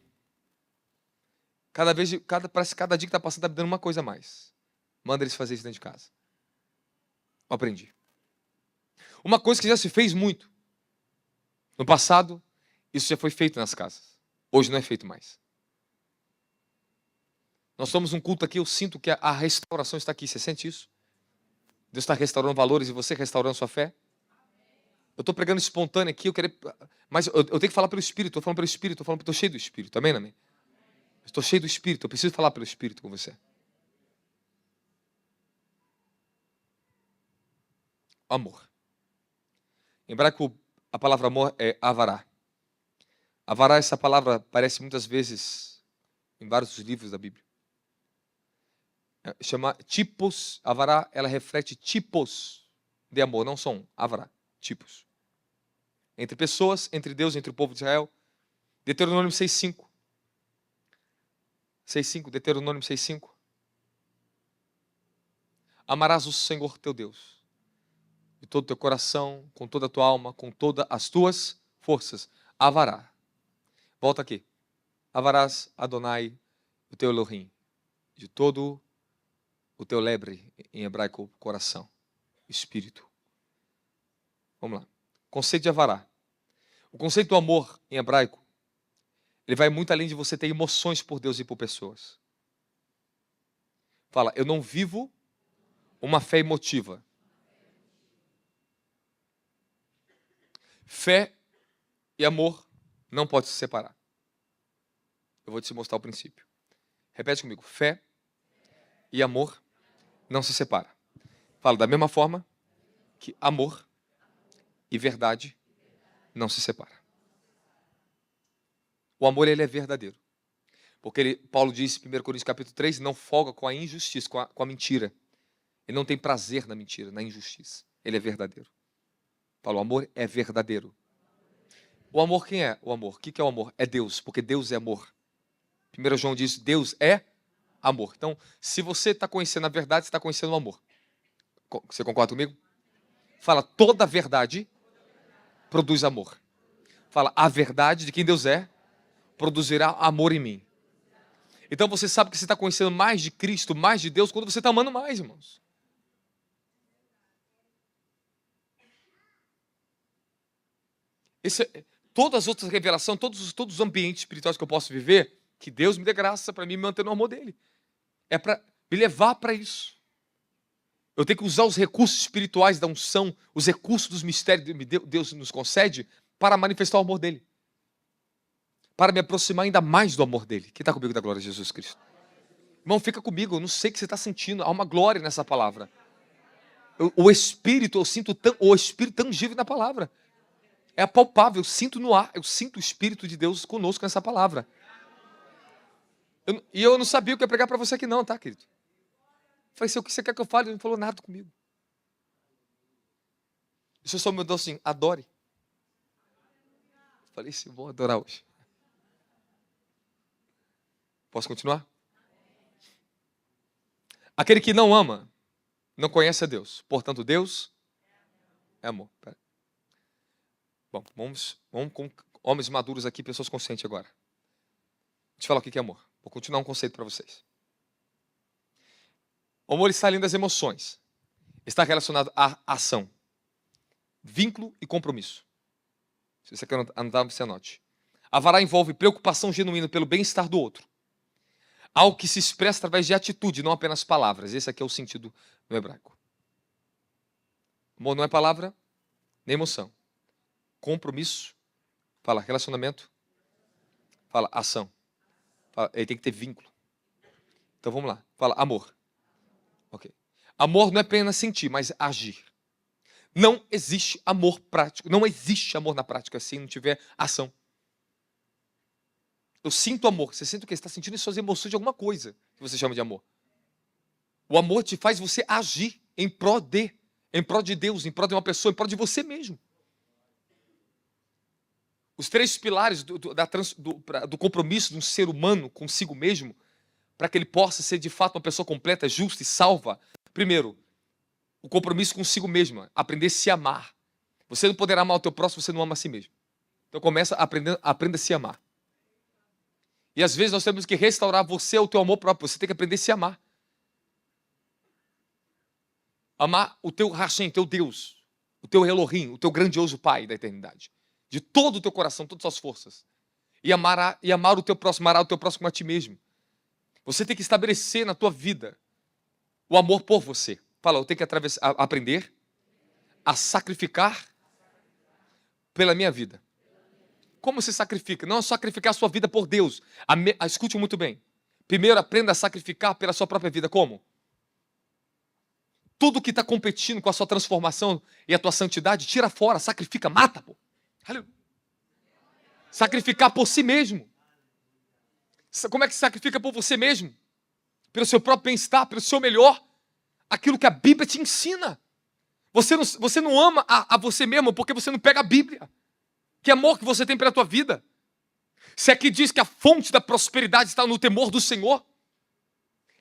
Parece que cada dia que está passando está me dando uma coisa a mais. Manda eles fazer isso dentro de casa. Eu aprendi. Uma coisa que já se fez muito. No passado, isso já foi feito nas casas. Hoje não é feito mais. Nós somos um culto aqui, eu sinto que a restauração está aqui. Você sente isso? Deus está restaurando valores e você restaurando sua fé? Eu estou pregando espontâneo aqui, mas eu tenho que falar pelo Espírito. Estou falando pelo Espírito, estou cheio do Espírito. Amém, amém? Estou cheio do Espírito, eu preciso falar pelo Espírito com você. Amor. Em hebraico, a palavra amor é avará. Avará, essa palavra aparece muitas vezes em vários livros da Bíblia. Chama tipos, avará, ela reflete tipos de amor, não são avará, tipos. Entre pessoas, entre Deus, entre o povo de Israel. Deuteronômio 6:5. 6:5, Deuteronômio 6:5. Amarás o Senhor teu Deus de todo o teu coração, com toda a tua alma, com todas as tuas forças. Avará. Volta aqui. Avarás Adonai, o teu Elohim, de todo o teu lebre, em hebraico, coração, espírito. Vamos lá. Conceito de avará. O conceito do amor, em hebraico, ele vai muito além de você ter emoções por Deus e por pessoas. Fala, eu não vivo uma fé emotiva. Fé e amor não podem se separar. Eu vou te mostrar o princípio. Repete comigo. Fé e amor não se separam. Fala, da mesma forma que amor e verdade não se separam. O amor, ele é verdadeiro. Porque Paulo diz em 1 Coríntios capítulo 3, não folga com a injustiça, com a mentira. Ele não tem prazer na mentira, na injustiça. Ele é verdadeiro. Fala, o amor é verdadeiro. O amor, quem é o amor? O que é o amor? É Deus, porque Deus é amor. 1 João diz, Deus é amor. Então, se você está conhecendo a verdade, você está conhecendo o amor. Você concorda comigo? Fala, toda verdade produz amor. Fala, a verdade de quem Deus é, produzirá amor em mim. Então você sabe que você está conhecendo mais de Cristo, mais de Deus, quando você está amando mais, irmãos. Todas as outras revelações, todos os ambientes espirituais que eu posso viver, que Deus me dê graça para mim me manter no amor dele. É para me levar para isso. Eu tenho que usar os recursos espirituais da unção, os recursos dos mistérios que Deus nos concede para manifestar o amor dele. Para me aproximar ainda mais do amor dele. Quem está comigo da glória de Jesus Cristo? Irmão, fica comigo, eu não sei o que você está sentindo. Há uma glória nessa palavra. O Espírito, eu sinto o Espírito tangível na palavra. É apalpável, eu sinto no ar, eu sinto o Espírito de Deus conosco nessa palavra. E eu não sabia o que ia pregar para você aqui não, tá, querido? Falei assim, o que você quer que eu fale? Ele não falou nada comigo. O Senhor só me mandou assim, adore. Falei assim, vou adorar hoje. Posso continuar? Aquele que não ama, não conhece a Deus. Portanto, Deus é amor. Pera. Bom, vamos com homens maduros aqui, pessoas conscientes agora. Vou te falar o que é amor. Vou continuar um conceito para vocês. O amor está além das emoções. Está relacionado à ação, vínculo e compromisso. Se você quer anotar, você anote. Avará envolve preocupação genuína pelo bem-estar do outro. Algo que se expressa através de atitude, não apenas palavras. Esse aqui é o sentido no hebraico. Amor não é palavra, nem emoção. Compromisso, fala relacionamento, fala ação. Fala, ele tem que ter vínculo. Então vamos lá, fala amor. Ok. Amor não é apenas sentir, mas agir. Não existe amor prático, não existe amor na prática se não tiver ação. Eu sinto amor. Você sente o quê? Você está sentindo as suas emoções de alguma coisa que você chama de amor. O amor te faz você agir em prol de Deus, em prol de uma pessoa, em prol de você mesmo. Os 3 pilares do compromisso de um ser humano consigo mesmo, para que ele possa ser de fato uma pessoa completa, justa e salva. Primeiro, o compromisso consigo mesmo, aprender a se amar. Você não poderá amar o teu próximo se você não ama a si mesmo. Então aprenda a se amar. E às vezes nós temos que restaurar você o teu amor próprio. Você tem que aprender a se amar. Amar o teu Hashem, teu Deus, o teu Elohim, o teu grandioso Pai da eternidade. De todo o teu coração, todas as suas forças. E amar o teu próximo, amará o teu próximo a ti mesmo. Você tem que estabelecer na tua vida o amor por você. Fala, eu tenho que aprender a sacrificar pela minha vida. Como se sacrifica? Não é sacrificar a sua vida por Deus. Escute muito bem. Primeiro, aprenda a sacrificar pela sua própria vida. Como? Tudo que está competindo com a sua transformação e a tua santidade, tira fora, sacrifica, mata, pô. Sacrificar por si mesmo. Como é que se sacrifica por você mesmo? Pelo seu próprio bem-estar, pelo seu melhor. Aquilo que a Bíblia te ensina. Você não ama a você mesmo porque você não pega a Bíblia. Que amor que você tem pela tua vida. Se aqui diz que a fonte da prosperidade está no temor do Senhor,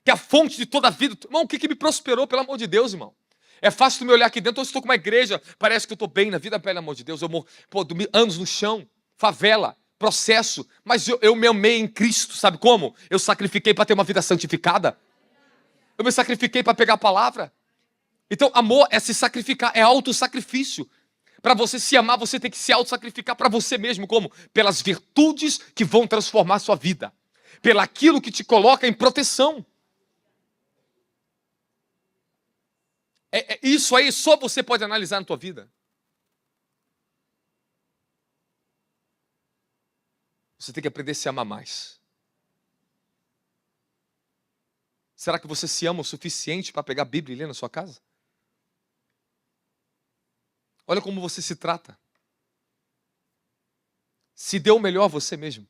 que a fonte de toda a vida... Irmão, o que me prosperou, pelo amor de Deus, irmão? É fácil tu me olhar aqui dentro, eu estou com uma igreja, parece que eu estou bem na vida, pelo amor de Deus, eu morro, dormi anos no chão, favela, processo, mas eu me amei em Cristo, sabe como? Eu sacrifiquei para ter uma vida santificada, eu me sacrifiquei para pegar a palavra. Então, amor é se sacrificar, é autossacrifício. Para você se amar, você tem que se autossacrificar para você mesmo, como? Pelas virtudes que vão transformar a sua vida, pelaquilo que te coloca em proteção. Isso aí só você pode analisar na tua vida. Você tem que aprender a se amar mais. Será que você se ama o suficiente para pegar a Bíblia e ler na sua casa? Olha como você se trata. Se dê o melhor a você mesmo.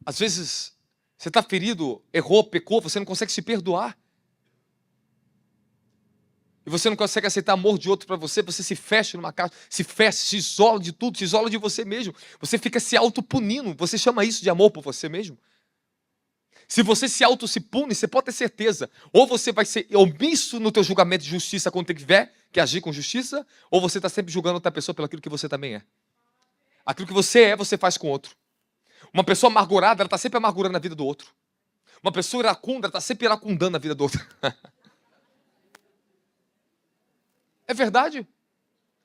Às vezes, você está ferido, errou, pecou, você não consegue se perdoar. E você não consegue aceitar amor de outro para você, você se fecha numa casa, se fecha, se isola de tudo, se isola de você mesmo. Você fica se autopunindo, você chama isso de amor por você mesmo? Se você se pune, você pode ter certeza, ou você vai ser omisso no teu julgamento de justiça quando tiver que agir com justiça, ou você está sempre julgando outra pessoa pelo aquilo que você também é. Aquilo que você é, você faz com outro. Uma pessoa amargurada, ela está sempre amargurando a vida do outro. Uma pessoa iracunda, ela está sempre iracundando a vida do outro. É verdade.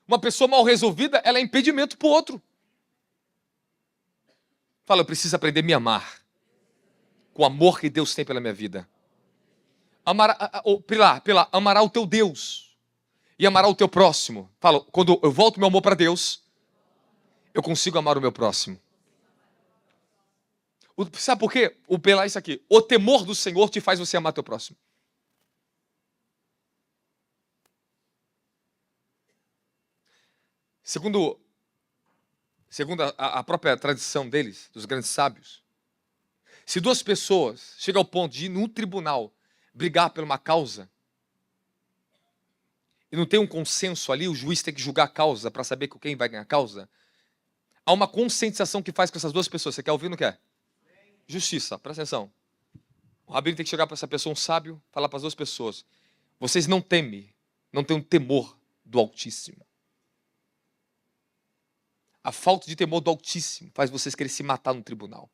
Uma pessoa mal resolvida, ela é impedimento para o outro. Fala, eu preciso aprender a me amar com o amor que Deus tem pela minha vida. Amará o teu Deus e amará o teu próximo. Fala, quando eu volto meu amor para Deus, eu consigo amar o meu próximo. Sabe por quê? Isso aqui. O temor do Senhor te faz você amar teu próximo. Segundo a própria tradição deles, dos grandes sábios, se duas pessoas chegam ao ponto de ir num tribunal brigar por uma causa e não tem um consenso ali, o juiz tem que julgar a causa para saber quem vai ganhar a causa, há uma conscientização que faz com essas duas pessoas. Você quer ouvir ou não quer? Justiça, presta atenção. O rabino tem que chegar para essa pessoa, um sábio, falar para as duas pessoas: vocês não temem, não têm um temor do Altíssimo. A falta de temor do Altíssimo faz vocês querer se matar no tribunal.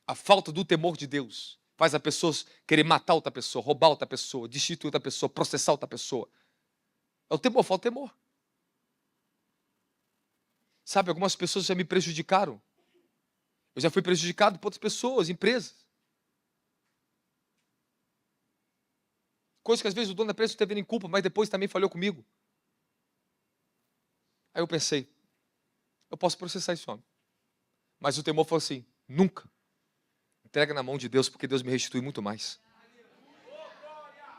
A falta do temor de Deus faz a pessoa querer matar outra pessoa, roubar outra pessoa, destituir outra pessoa, processar outra pessoa. É o temor, falta o temor. Sabe, algumas pessoas já me prejudicaram. Eu já fui prejudicado por outras pessoas, empresas. Coisas que às vezes o dono da empresa não teve nem culpa, mas depois também falhou comigo. Aí eu pensei, eu posso processar esse homem. Mas o temor falou assim, nunca. Entrega na mão de Deus, porque Deus me restitui muito mais.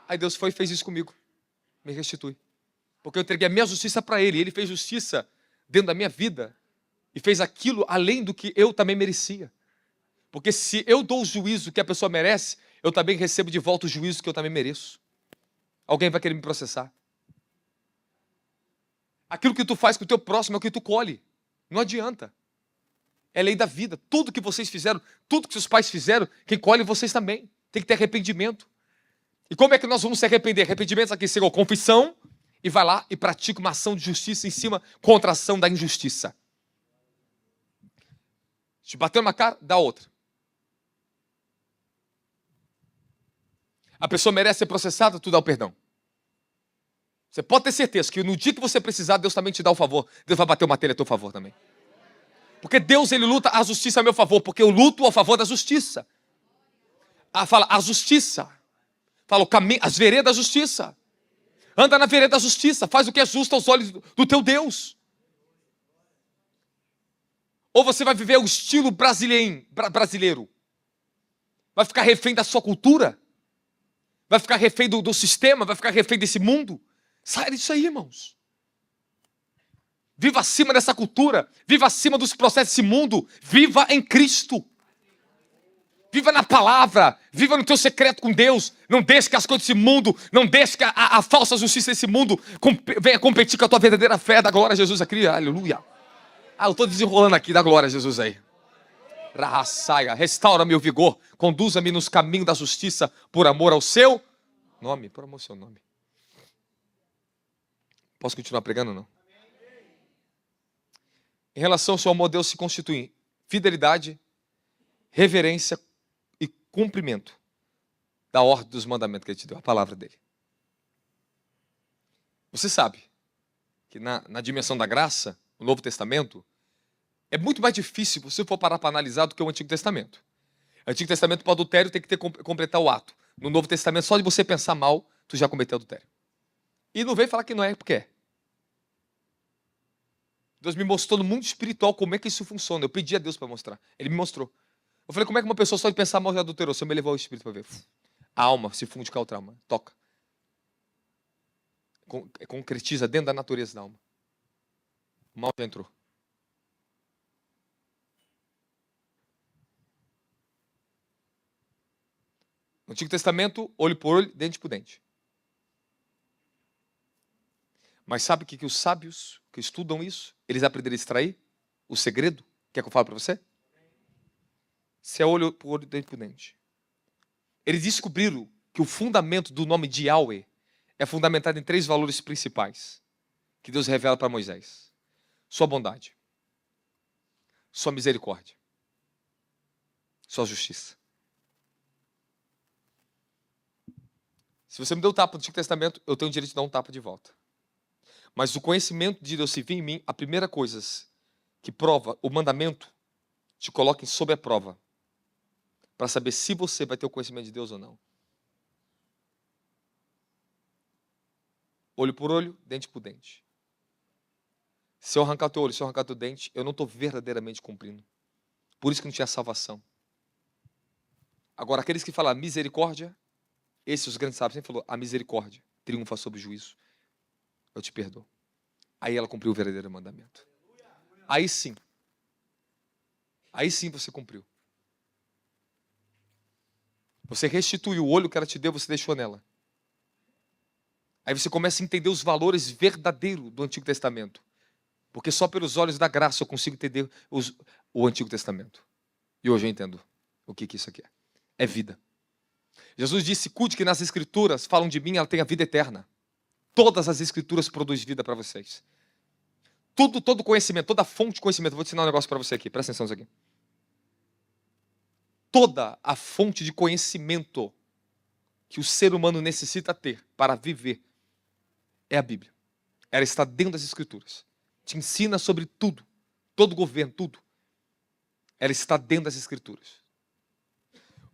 Aí Deus foi e fez isso comigo. Me restitui. Porque eu entreguei a minha justiça para Ele. Ele fez justiça dentro da minha vida. E fez aquilo além do que eu também merecia. Porque se eu dou o juízo que a pessoa merece, eu também recebo de volta o juízo que eu também mereço. Alguém vai querer me processar. Aquilo que tu faz com o teu próximo é o que tu colhe. Não adianta. É lei da vida. Tudo que vocês fizeram, tudo que seus pais fizeram, quem colhe vocês também. Tem que ter arrependimento. E como é que nós vamos se arrepender? Arrependimento aqui, chegou confissão, e vai lá e pratica uma ação de justiça em cima contra a ação da injustiça. Te bateu na cara, dá outra. A pessoa merece ser processada, tu dá o perdão. Você pode ter certeza que no dia que você precisar, Deus também te dá o favor. Deus vai bater o martelo a teu favor também. Porque Deus, Ele luta a justiça a meu favor, porque eu luto a favor da justiça. Fala, a justiça. Fala, o caminho, as veredas da justiça. Anda na vereda da justiça, faz o que é justo aos olhos do teu Deus. Ou você vai viver o estilo brasileiro. Vai ficar refém da sua cultura. Vai ficar refém do sistema, vai ficar refém desse mundo. Sai disso aí, irmãos. Viva acima dessa cultura. Viva acima dos processos desse mundo. Viva em Cristo. Viva na palavra. Viva no teu secreto com Deus. Não deixe que as coisas desse mundo, não deixe que a falsa justiça desse mundo venha competir com a tua verdadeira fé. Da glória a Jesus aqui. Aleluia. Eu estou desenrolando aqui. Da glória a Jesus aí. Rahasaia, restaura meu vigor, conduza-me nos caminhos da justiça, por amor ao seu nome, por amor ao seu nome. Posso continuar pregando ou não? Em relação ao seu amor, Deus se constitui em fidelidade, reverência e cumprimento da ordem dos mandamentos que Ele te deu, a palavra dEle. Você sabe que na dimensão da graça, no Novo Testamento, é muito mais difícil, se você for parar para analisar, do que o Antigo Testamento. O Antigo Testamento, para o adultério, tem que completar o ato. No Novo Testamento, só de você pensar mal, tu já cometeu adultério. E não vem falar que não é, porque é. Deus me mostrou no mundo espiritual como é que isso funciona. Eu pedi a Deus para mostrar. Ele me mostrou. Eu falei, como é que uma pessoa só de pensar mal já adulterou? Você me levou ao Espírito para ver. A alma se funde com a outra alma. Toca. Concretiza dentro da natureza da alma. O mal já entrou. No Antigo Testamento, olho por olho, dente por dente. Mas sabe o que os sábios que estudam isso, eles aprenderam a extrair? O segredo? Quer que eu fale para você? Se é olho por olho, dente por dente. Eles descobriram que o fundamento do nome de Yahweh é fundamentado em 3 valores principais que Deus revela para Moisés. Sua bondade, sua misericórdia, sua justiça. Se você me deu um tapa no Antigo Testamento, eu tenho o direito de dar um tapa de volta. Mas o conhecimento de Deus se vir em mim, a primeira coisa que prova o mandamento, te coloca sob a prova, para saber se você vai ter o conhecimento de Deus ou não. Olho por olho, dente por dente. Se eu arrancar teu olho, se eu arrancar teu dente, eu não estou verdadeiramente cumprindo. Por isso que não tinha salvação. Agora, aqueles que falam misericórdia, esses os grandes sábios sempre falou, a misericórdia triunfa sobre o juízo. Eu te perdoo. Aí ela cumpriu o verdadeiro mandamento. Aí sim você cumpriu. Você restituiu o olho que ela te deu, você deixou nela. Aí você começa a entender os valores verdadeiros do Antigo Testamento. Porque só pelos olhos da graça eu consigo entender o Antigo Testamento. E hoje eu entendo o que isso aqui é. É vida. Jesus disse, cuide que nas Escrituras falam de mim, ela tem a vida eterna. Todas as Escrituras produzem vida para vocês. Todo conhecimento, toda fonte de conhecimento. Vou te ensinar um negócio para você aqui, presta atenção nisso aqui. Toda a fonte de conhecimento que o ser humano necessita ter para viver é a Bíblia. Ela está dentro das Escrituras. Te ensina sobre tudo. Todo governo, tudo. Ela está dentro das Escrituras.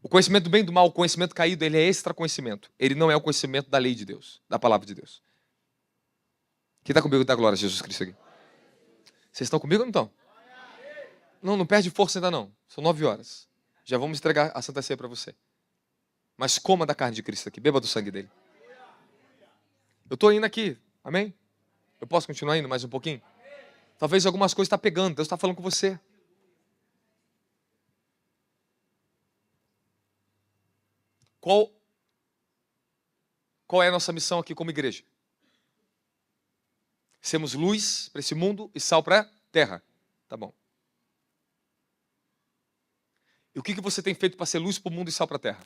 O conhecimento do bem e do mal, o conhecimento caído, ele é extra conhecimento. Ele não é o conhecimento da lei de Deus, da palavra de Deus. Quem está comigo dá glória a Jesus Cristo aqui? Vocês estão comigo ou não estão? Não perde força ainda não. São 9 horas. Já vamos entregar a Santa Ceia para você. Mas coma da carne de Cristo aqui, beba do sangue dele. Eu estou indo aqui, amém? Eu posso continuar indo mais um pouquinho? Talvez algumas coisas estão pegando, Deus está falando com você. Qual é a nossa missão aqui como igreja? Sermos luz para esse mundo e sal para a terra. Tá bom. E o que você tem feito para ser luz para o mundo e sal para a terra?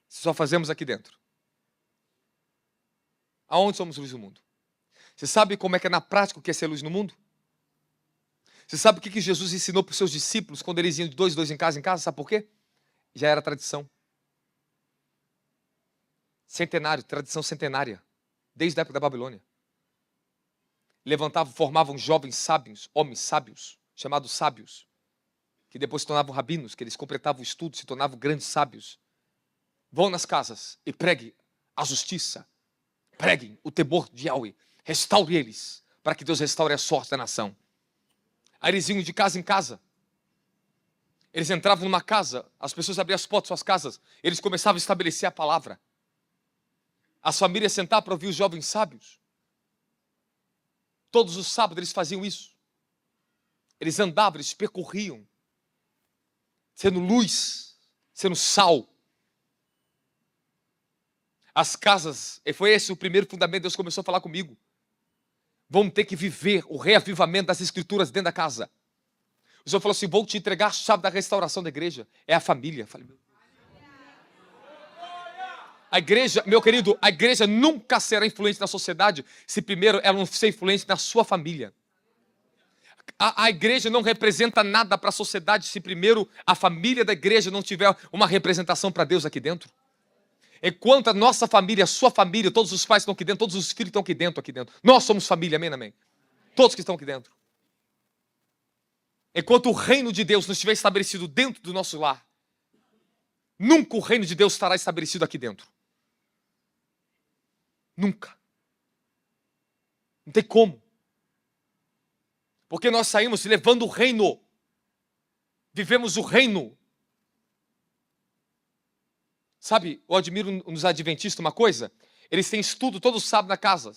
Só fazemos aqui dentro. Aonde somos luz no mundo? Você sabe como é que é na prática o que é ser luz no mundo? Você sabe o que Jesus ensinou para os seus discípulos quando eles iam de 2 em casa? Sabe por quê? Já era tradição. Centenário, tradição centenária. Desde a época da Babilônia. Levantavam, formavam jovens sábios, homens sábios, chamados sábios, que depois se tornavam rabinos, que eles completavam o estudo, se tornavam grandes sábios. Vão nas casas e preguem a justiça. Preguem o temor de Yahweh. Restaure eles, para que Deus restaure a sorte da nação. Aí eles iam de casa em casa. Eles entravam numa casa, as pessoas abriam as portas de suas casas, eles começavam a estabelecer a palavra. As famílias sentavam para ouvir os jovens sábios. Todos os sábados eles faziam isso. Eles andavam, eles percorriam, sendo luz, sendo sal. As casas, e foi esse o primeiro fundamento, Deus começou a falar comigo. Vamos ter que viver o reavivamento das Escrituras dentro da casa. O Senhor falou assim, vou te entregar a chave da restauração da igreja. É a família. Eu falei, a igreja, meu querido, a igreja nunca será influente na sociedade se primeiro ela não ser influente na sua família. A igreja não representa nada para a sociedade se primeiro a família da igreja não tiver uma representação para Deus aqui dentro. Enquanto a nossa família, a sua família, todos os pais estão aqui dentro, todos os filhos estão aqui dentro. Nós somos família, amém, amém? Todos que estão aqui dentro. Enquanto o reino de Deus não estiver estabelecido dentro do nosso lar, nunca o reino de Deus estará estabelecido aqui dentro. Nunca. Não tem como. Porque nós saímos levando o reino. Vivemos o reino. Sabe, eu admiro nos adventistas uma coisa. Eles têm estudo todo sábado na casa.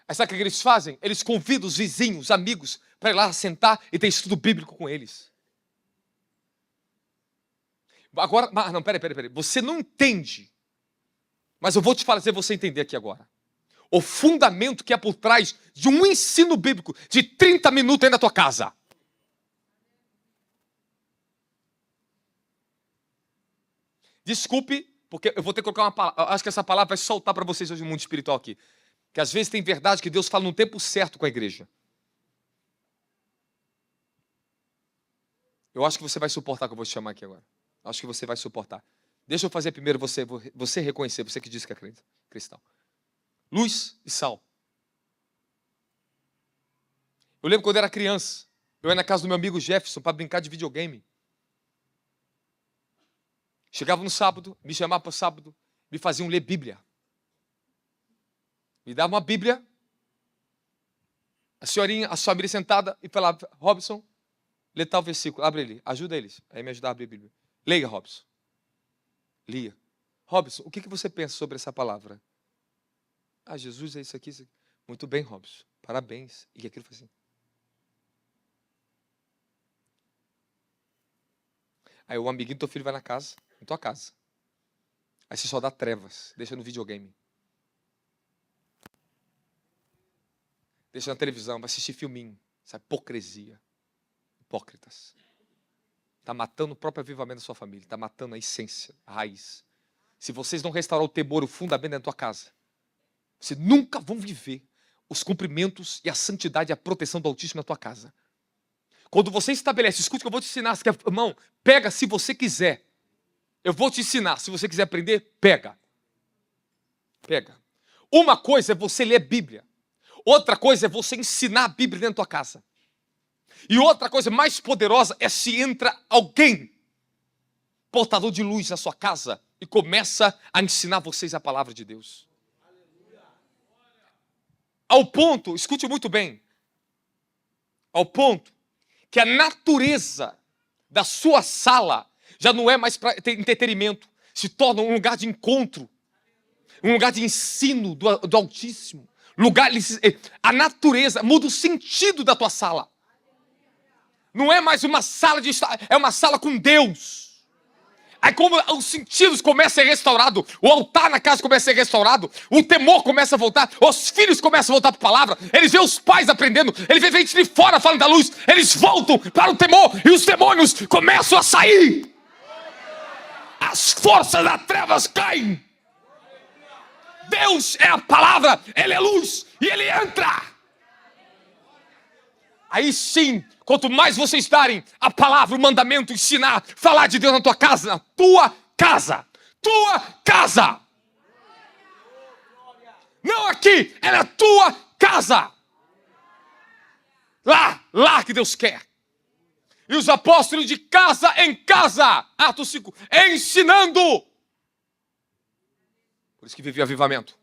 Aí sabe o que eles fazem? Eles convidam os vizinhos, os amigos, para ir lá sentar e ter estudo bíblico com eles. Agora, não, peraí. Você não entende. Mas eu vou te fazer você entender aqui agora. O fundamento que é por trás de um ensino bíblico de 30 minutos aí na tua casa. Desculpe, porque eu vou ter que colocar uma palavra. Eu acho que essa palavra vai soltar para vocês hoje no mundo espiritual aqui. Que às vezes tem verdade que Deus fala no tempo certo com a igreja. Eu acho que você vai suportar o que eu vou te chamar aqui agora. Acho que você vai suportar. Deixa eu fazer primeiro você reconhecer, você que diz que é cristão. Luz e sal. Eu lembro quando eu era criança, eu ia na casa do meu amigo Jefferson para brincar de videogame. Chegava no sábado, me chamava para o sábado, me faziam ler Bíblia. Me dava uma Bíblia, a família sentada e falava, Robson, lê tal versículo, abre ele, ajuda eles. Aí me ajudava a abrir a Bíblia. Leia, Robson. Lia. Robson, o que você pensa sobre essa palavra? Ah, Jesus é isso aqui, isso aqui. Muito bem, Robson. Parabéns. E aquilo foi assim. Aí o amiguinho do teu filho vai na tua casa. Aí você só dá trevas, deixa no videogame. Deixa na televisão, vai assistir filminho. Essa hipocrisia. Hipócritas. Está matando o próprio avivamento da sua família. Está matando a essência, a raiz. Se vocês não restaurar o temor, o fundamento da tua casa, vocês nunca vão viver os cumprimentos e a santidade e a proteção do Altíssimo na tua casa. Quando você estabelece, escute que eu vou te ensinar. Irmão, pega se você quiser. Eu vou te ensinar. Se você quiser aprender, pega. Pega. Uma coisa é você ler Bíblia. Outra coisa é você ensinar a Bíblia dentro da tua casa. E outra coisa mais poderosa é se entra alguém, portador de luz na sua casa, e começa a ensinar vocês a palavra de Deus. Ao ponto, escute muito bem, ao ponto que a natureza da sua sala já não é mais para entretenimento, se torna um lugar de encontro, um lugar de ensino do Altíssimo. A natureza muda o sentido da tua sala. Não é mais uma sala de estar, é uma sala com Deus. Aí como os sentidos começam a ser restaurados, o altar na casa começa a ser restaurado, o temor começa a voltar, os filhos começam a voltar para a palavra, eles veem os pais aprendendo, eles veem gente de fora falando da luz, eles voltam para o temor e os demônios começam a sair. As forças das trevas caem. Deus é a palavra, Ele é luz e Ele entra. Aí sim, quanto mais vocês darem a palavra, o mandamento, ensinar, falar de Deus na tua casa, na tua casa. Tua casa. Não aqui, é na tua casa. Lá que Deus quer. E os apóstolos de casa em casa, Atos 5, ensinando. Por isso que vivia avivamento.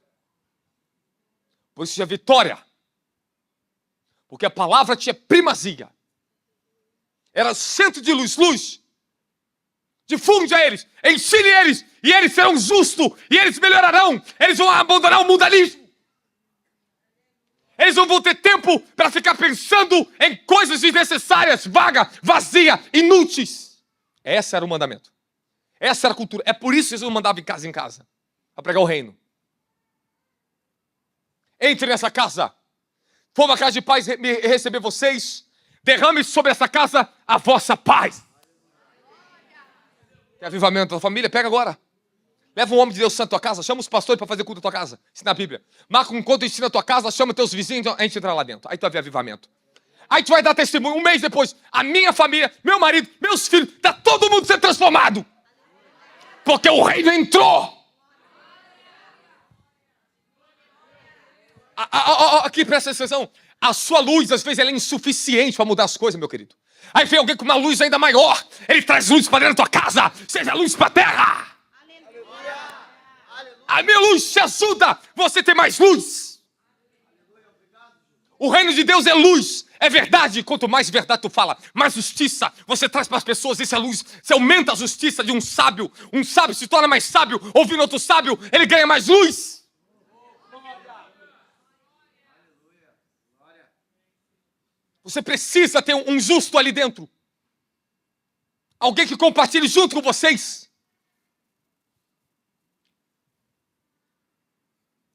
Por isso tinha vitória. Porque a palavra tinha primazia. Era centro de luz, luz. Difunde a eles, ensine eles, e eles serão justos, e eles melhorarão. Eles vão abandonar o mundanismo. Eles não vão ter tempo para ficar pensando em coisas desnecessárias, vaga, vazia, inúteis. Esse era o mandamento. Essa era a cultura. É por isso que Jesus mandava em casa, para pregar o reino. Entre nessa casa. For uma casa de paz receber vocês. derrame sobre essa casa a vossa paz. Quer avivamento da família? Pega agora. Leva um homem de Deus santo à tua casa, chama os pastores para fazer culto à tua casa. Ensina a Bíblia. Marca um encontro, ensina a tua casa, chama teus vizinhos, a gente entra lá dentro. Aí tu vai ver avivamento. Aí tu vai dar testemunho, um mês depois, a minha família, meu marido, meus filhos, está todo mundo sendo transformado. Porque o reino entrou. Aqui, presta atenção. A sua luz, às vezes, ela é insuficiente para mudar as coisas, meu querido. Aí vem alguém com uma luz ainda maior. Ele traz luz para dentro da tua casa. Seja luz para a terra. A minha luz te ajuda. Você tem mais luz. O reino de Deus é luz. É verdade. Quanto mais verdade tu fala, mais justiça você traz para as pessoas. Isso é luz. Você aumenta a justiça de um sábio. Um sábio se torna mais sábio. Ouvindo outro sábio, ele ganha mais luz. Você precisa ter um justo ali dentro. Alguém que compartilhe junto com vocês.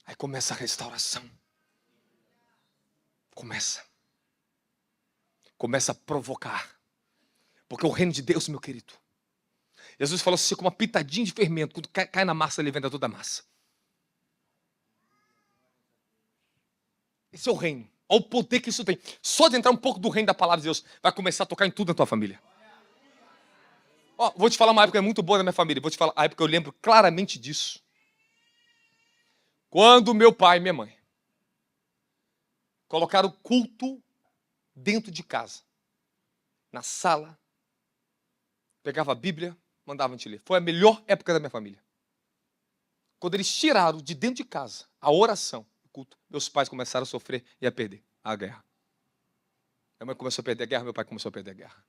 Aí começa a restauração. Começa a provocar. Porque o reino de Deus, meu querido. Jesus falou assim, como uma pitadinha de fermento. Quando cai na massa, ele vende toda a massa. Esse é o reino. Olha o poder que isso tem. Só de entrar um pouco do reino da palavra de Deus, vai começar a tocar em tudo na tua família. Ó, vou te falar uma época muito boa da minha família. Vou te falar a época que eu lembro claramente disso. Quando meu pai e minha mãe colocaram o culto dentro de casa, na sala, pegava a Bíblia, mandava a gente ler. Foi a melhor época da minha família. Quando eles tiraram de dentro de casa a oração, o culto, meus pais começaram a sofrer e a perder a guerra. Minha mãe começou a perder a guerra, meu pai começou a perder a guerra.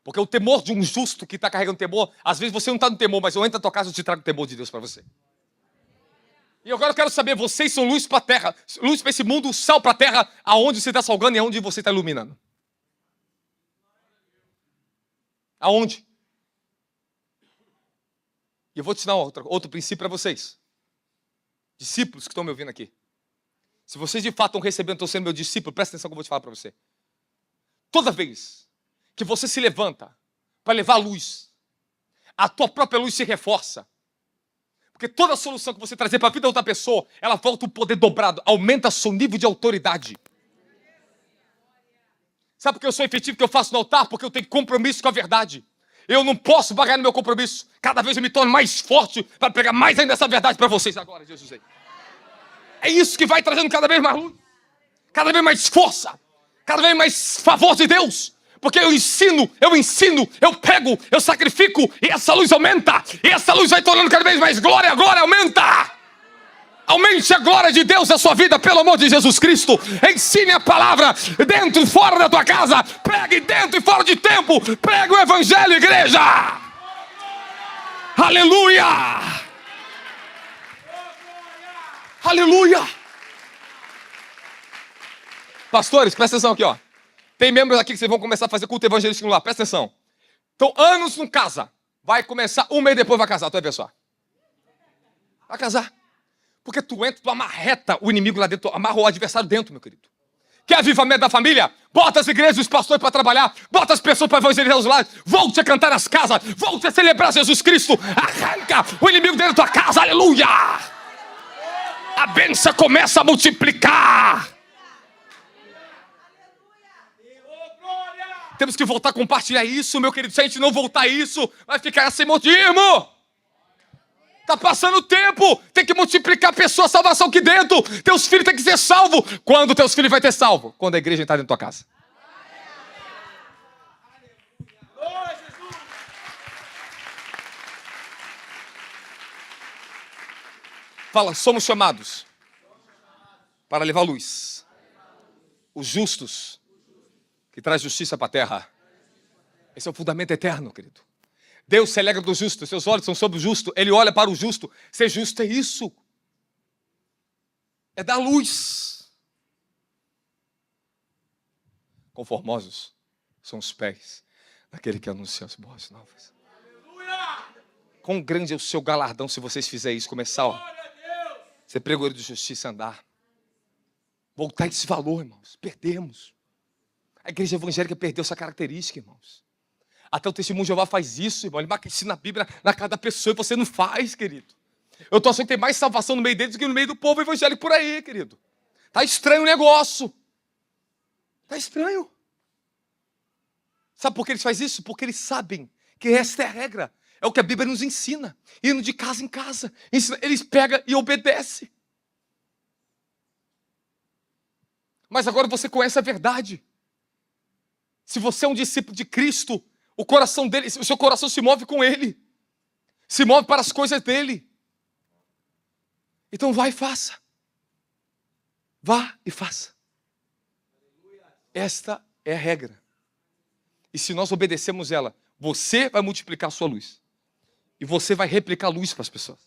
Porque o temor de um justo que está carregando temor, às vezes você não está no temor, mas eu entro na tua casa e te trago o temor de Deus para você. E agora eu quero saber, vocês são luz para a terra, luz para esse mundo, sal para a terra, aonde você está salgando e aonde você está iluminando. Aonde? E eu vou te ensinar outro princípio para vocês. Discípulos que estão me ouvindo aqui. Se vocês de fato estão recebendo, estão sendo meu discípulo, presta atenção que eu vou te falar para você. Toda vez que você se levanta para levar luz, a tua própria luz se reforça. Porque toda solução que você trazer para a vida da outra pessoa, ela volta o poder dobrado, aumenta seu nível de autoridade. Sabe por que eu sou efetivo, que eu faço no altar? Porque eu tenho compromisso com a verdade. Eu não posso pagar no meu compromisso. Cada vez eu me torno mais forte para pegar mais ainda essa verdade para vocês agora, Jesus. É isso que vai trazendo cada vez mais luz, cada vez mais força, cada vez mais favor de Deus. Porque eu ensino, eu pego, eu sacrifico, e essa luz aumenta, e essa luz vai tornando cada vez mais glória, a glória aumenta. Aumente a glória de Deus na sua vida, pelo amor de Jesus Cristo. Ensine a palavra dentro e fora da tua casa. Pregue dentro e fora de tempo. Pregue o evangelho, igreja. Aleluia. Aleluia. Pastores, presta atenção aqui, ó. Tem membros aqui que vocês vão começar a fazer culto evangelístico lá. Presta atenção. Então, anos não casa. Vai começar, um mês depois vai casar. Tu vai ver só. Vai casar. Porque tu entra, tu amarreta o inimigo lá dentro. Tu amarra o adversário dentro, meu querido. Quer avivamento da família? Bota as igrejas, os pastores para trabalhar. Bota as pessoas para evangelizar os lares. Volte a cantar nas casas. Volte a celebrar Jesus Cristo. Arranca o inimigo dentro da tua casa. Aleluia. A bênção começa a multiplicar. Temos que voltar a compartilhar isso, meu querido. Se a gente não voltar a isso, vai ficar sem motivo. Está passando o tempo. Tem que multiplicar a pessoa, a salvação aqui dentro. Teus filhos têm que ser salvos. Quando teus filhos vão ter salvo? Quando a igreja entrar dentro da tua casa. Fala, somos chamados para levar luz. Os justos que traz justiça para a terra. Esse é o fundamento eterno, querido. Deus se alegra do justo, seus olhos são sobre o justo, Ele olha para o justo. Ser justo é isso. É dar luz. Conformosos são os pés daquele que anuncia as boas novas. Quão grande é o seu galardão se vocês fizerem isso, começar, ó, ser pregoeiro de justiça, andar. Voltar esse valor, irmãos, perdemos. A igreja evangélica perdeu essa característica, irmãos. Até o testemunho de Jeová faz isso, irmão. Ele ensina a Bíblia na cara da pessoa e você não faz, querido. Eu tô achando que tem mais salvação no meio deles do que no meio do povo evangélico por aí, querido. Tá estranho o negócio. Tá estranho. Sabe por que eles fazem isso? Porque eles sabem que esta é a regra. É o que a Bíblia nos ensina. Indo de casa em casa. Eles pegam e obedecem. Mas agora você conhece a verdade. Se você é um discípulo de Cristo, o coração dele, o seu coração se move com ele. Se move para as coisas dele. Então vá e faça. Vá e faça. Esta é a regra. E se nós obedecemos ela, você vai multiplicar a sua luz. E você vai replicar a luz para as pessoas.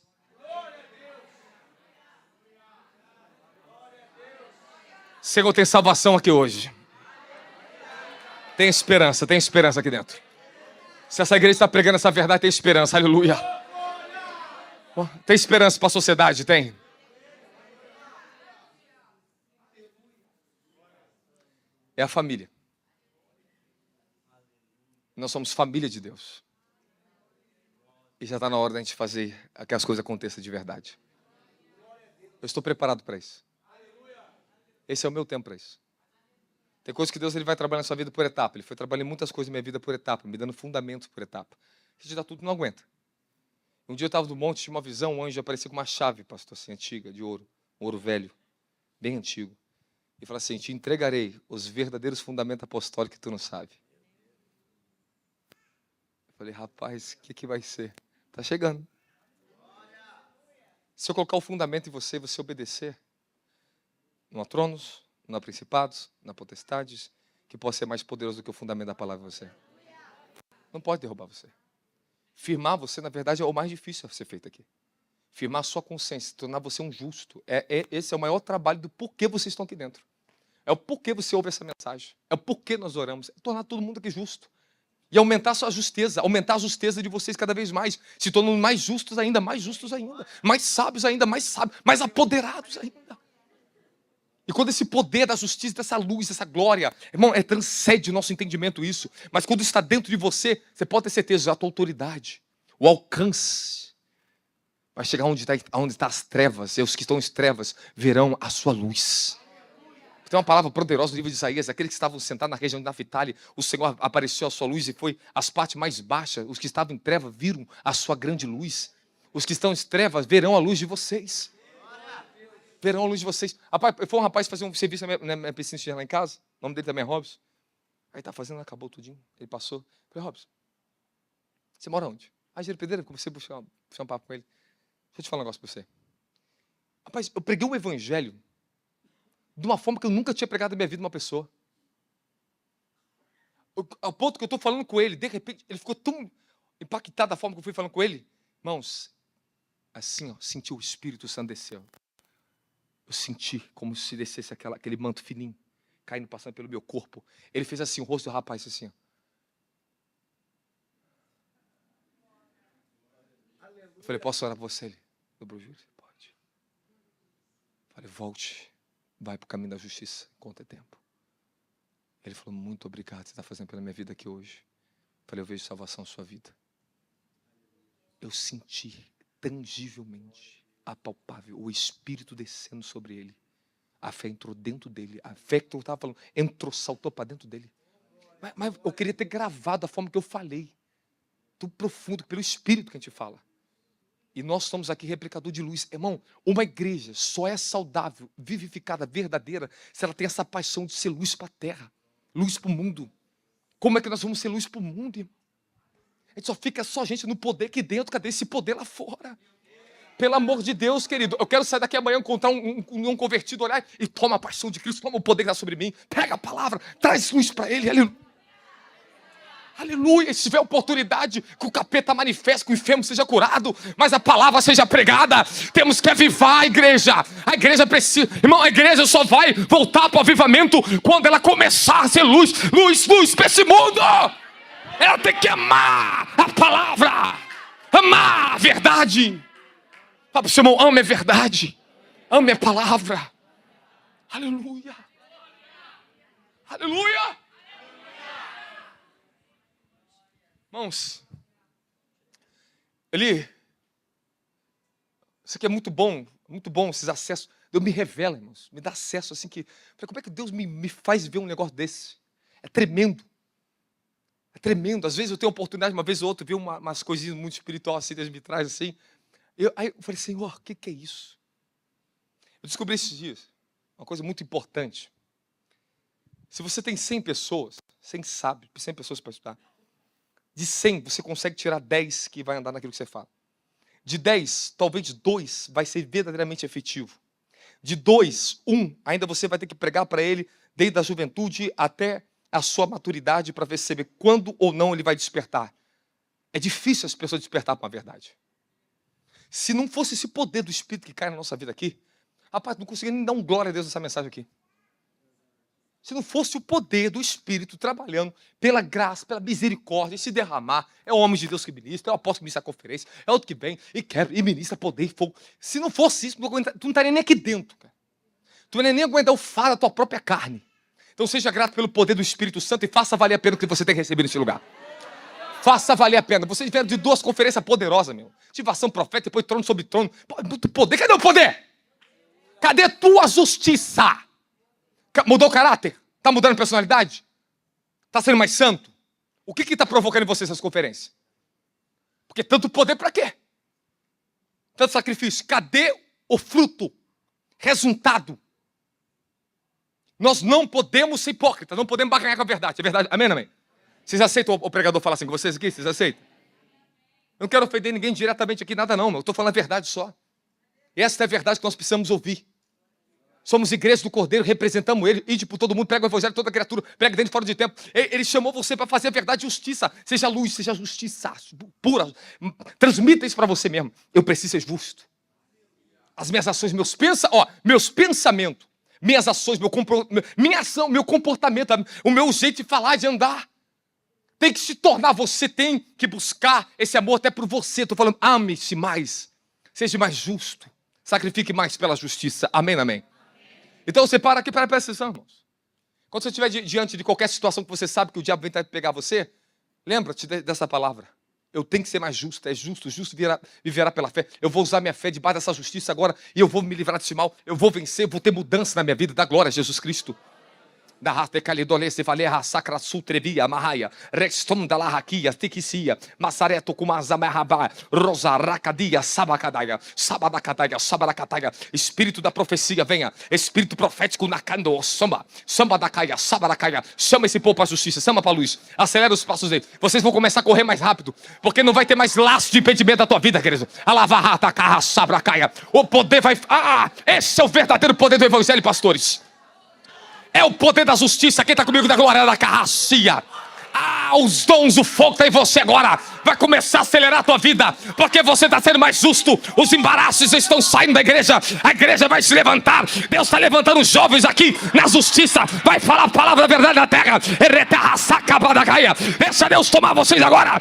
Senhor, tem salvação aqui hoje. Tem esperança aqui dentro. Se essa igreja está pregando essa verdade, tem esperança, aleluia. Tem esperança para a sociedade, tem. É a família. Nós somos família de Deus. E já está na hora da gente fazer que as coisas aconteçam de verdade. Eu estou preparado para isso. Esse é o meu tempo para isso. Tem coisas que Deus ele vai trabalhar na sua vida por etapa. Ele foi trabalhando muitas coisas na minha vida por etapa, me dando fundamentos por etapa. Se te dá tudo, não aguenta. Um dia eu estava no monte, tinha uma visão, um anjo apareceu com uma chave, pastor, assim, antiga, de ouro. Um ouro velho, bem antigo. E falou assim, te entregarei os verdadeiros fundamentos apostólicos que tu não sabe. Eu falei, rapaz, o que vai ser? Está chegando. Se eu colocar o fundamento em você, você obedecer, não há tronos, não há principados, não há potestades, que possa ser mais poderoso do que o fundamento da palavra em você. Não pode derrubar você. Firmar você, na verdade, é o mais difícil a ser feito aqui. Firmar a sua consciência, tornar você um justo. Esse é o maior trabalho do porquê vocês estão aqui dentro. É o porquê você ouve essa mensagem. É o porquê nós oramos. É tornar todo mundo aqui justo. E aumentar a sua justeza, aumentar a justeza de vocês cada vez mais, se tornando mais justos ainda, mais sábios ainda, mais sábios, mais apoderados ainda. E quando esse poder da justiça, dessa luz, dessa glória, irmão, transcende o nosso entendimento isso. Mas quando está dentro de você, você pode ter certeza, a tua autoridade, o alcance, vai chegar onde está as trevas, e os que estão em trevas verão a sua luz. Tem uma palavra poderosa no livro de Isaías, aqueles que estavam sentados na região de Naftali, o Senhor apareceu a sua luz e foi as partes mais baixas, os que estavam em trevas viram a sua grande luz. Os que estão em trevas verão a luz de vocês. Verão a luz de vocês. Rapaz, foi um rapaz fazer um serviço na minha piscina lá em casa, o nome dele também é Robson. Aí tá fazendo, acabou tudinho. Ele passou. Eu falei, Robson, você mora onde? Ah, Giro Pedreira, comecei a puxar um papo com ele. Deixa eu te falar um negócio pra você. Rapaz, eu preguei o evangelho de uma forma que eu nunca tinha pregado na minha vida uma pessoa. Ao ponto que eu estou falando com ele, de repente, ele ficou tão impactado da forma que eu fui falando com ele. Irmãos, assim, ó, senti o Espírito Santo descendo. Eu senti como se descesse aquele manto fininho, caindo, passando pelo meu corpo. Ele fez assim, o rosto do rapaz, assim, ó. Eu falei, posso orar por você? Ele dobrou o joelho? Pode. Eu falei, volte. Vai para o caminho da justiça, enquanto é tempo. Ele falou, muito obrigado, você está fazendo pela minha vida aqui hoje. Eu falei, eu vejo salvação na sua vida. Eu senti tangivelmente, apalpável, o Espírito descendo sobre ele. A fé entrou dentro dele. A fé que eu estava falando, saltou para dentro dele. Mas eu queria ter gravado a forma que eu falei. Tudo profundo, pelo Espírito que a gente fala. E nós somos aqui replicador de luz. Irmão, uma igreja só é saudável, vivificada, verdadeira, se ela tem essa paixão de ser luz para a terra, luz para o mundo. Como é que nós vamos ser luz para o mundo, irmão? A gente só fica só gente no poder aqui dentro, cadê esse poder lá fora? Pelo amor de Deus, querido, eu quero sair daqui amanhã, encontrar um convertido, olhar e toma a paixão de Cristo, toma o poder que está sobre mim, pega a palavra, traz luz para ele, aleluia. Aleluia, se tiver oportunidade que o capeta manifeste, que o enfermo seja curado, mas a palavra seja pregada, temos que avivar a igreja precisa, irmão, a igreja só vai voltar para o avivamento quando ela começar a ser luz para esse mundo. Ela tem que amar a palavra, amar a verdade. Fala para o seu irmão, ame a verdade, ame a palavra. Aleluia, aleluia. Irmãos, isso aqui é muito bom esses acessos. Deus me revela, irmãos, me dá acesso assim que... Como é que Deus me faz ver um negócio desse? É tremendo. É tremendo. Às vezes eu tenho oportunidade, uma vez ou outra, ver umas coisinhas muito espirituais assim, Deus me traz assim. Aí eu falei, Senhor, o que é isso? Eu descobri esses dias uma coisa muito importante. Se você tem 100 pessoas, 100 pessoas para estudar, de 100 você consegue tirar 10 que vai andar naquilo que você fala. De 10, talvez 2 vai ser verdadeiramente efetivo. De 2, 1, ainda você vai ter que pregar para ele desde a juventude até a sua maturidade para ver se você vê quando ou não ele vai despertar. É difícil as pessoas despertar para uma verdade. Se não fosse esse poder do Espírito que cai na nossa vida aqui, rapaz, não conseguia nem dar um glória a Deus nessa mensagem aqui. Se não fosse o poder do Espírito trabalhando pela graça, pela misericórdia, e se derramar, é o homem de Deus que ministra, é o apóstolo que ministra a conferência, é outro que vem e quebra, e ministra poder e fogo. Se não fosse isso, tu não estaria nem aqui dentro, cara. Tu não ia nem aguentar o fardo da tua própria carne. Então seja grato pelo poder do Espírito Santo e faça valer a pena o que você tem recebido nesse lugar. Faça valer a pena. Vocês vieram de 2 conferências poderosas, meu. Ativação profética, depois trono sobre trono. Muito poder. Cadê o poder? Cadê tua justiça? Mudou o caráter? Está mudando a personalidade? Está sendo mais santo? O que está provocando em você essas conferências? Porque tanto poder para quê? Tanto sacrifício. Cadê o fruto? Resultado? Nós não podemos ser hipócritas, não podemos barganhar com a verdade. É verdade? Amém, amém? Vocês aceitam o pregador falar assim com vocês aqui? Vocês aceitam? Eu não quero ofender ninguém diretamente aqui, nada não, meu. Eu estou falando a verdade só. E essa é a verdade que nós precisamos ouvir. Somos igreja do Cordeiro, representamos ele, ide por todo mundo, prega o evangelho, toda criatura, prega dentro e fora de tempo. Ele chamou você para fazer a verdade e justiça. Seja luz, seja justiça pura. Transmita isso para você mesmo. Eu preciso ser justo. As minhas ações, meus pensamentos, minhas ações, minha ação, meu comportamento, o meu jeito de falar, de andar, tem que se tornar, você tem que buscar esse amor até por você. Estou falando, ame-se mais, seja mais justo, sacrifique mais pela justiça. Amém, amém. Então você para aqui, presta atenção, irmãos. Quando você estiver diante de qualquer situação que você sabe que o diabo vem tentar pegar você, lembra-te dessa palavra. Eu tenho que ser mais justo, é justo, justo viverá pela fé. Eu vou usar minha fé debaixo dessa justiça agora e eu vou me livrar desse mal. Eu vou vencer, vou ter mudança na minha vida. Dá glória a Jesus Cristo. Da raste calidolese valera sacra sutrevia marraia restonda la raquia tiquisia masareto kumazamerraba rosa racadia sabacadaia sabadacadaia. Espírito da profecia, venha. Espírito profético nakando samba da caia, sabaracaia. Chama esse povo para a justiça, chama para a luz. Acelera os passos dele. Vocês vão começar a correr mais rápido, porque não vai ter mais laço de impedimento da tua vida, querido. Alavarrata carra sabracaia. O poder vai... esse é o verdadeiro poder do evangelho, pastores. É o poder da justiça. Quem está comigo da glória da carracia? Os dons, o fogo está em você agora. Vai começar a acelerar a tua vida, porque você está sendo mais justo. Os embaraços estão saindo da igreja. A igreja vai se levantar. Deus está levantando os jovens aqui na justiça. Vai falar a palavra da verdade na terra. Deixa Deus tomar vocês agora.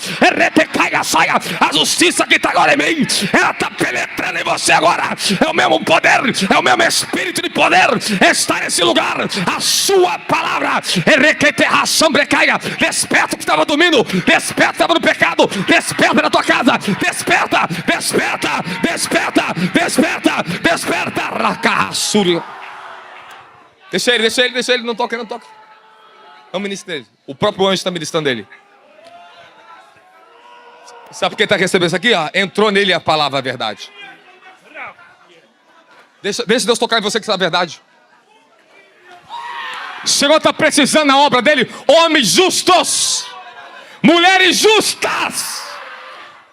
A justiça que está agora em mim, ela está penetrando em você agora. É o mesmo poder, é o mesmo espírito de poder. Está nesse lugar. A sua palavra. Desperta que estava dormindo. Desperta que estava no pecado. Desperta na tua casa. Desperta, desperta, desperta, desperta, desperta. Racassúrio. Deixa ele. Não toca. Não ministra nele. O próprio anjo está ministrando ele. Sabe por que está recebendo isso aqui? Entrou nele a palavra, a verdade. Deixa Deus tocar em você que sabe a verdade. O Senhor está precisando na obra dele. Homens justos, mulheres justas.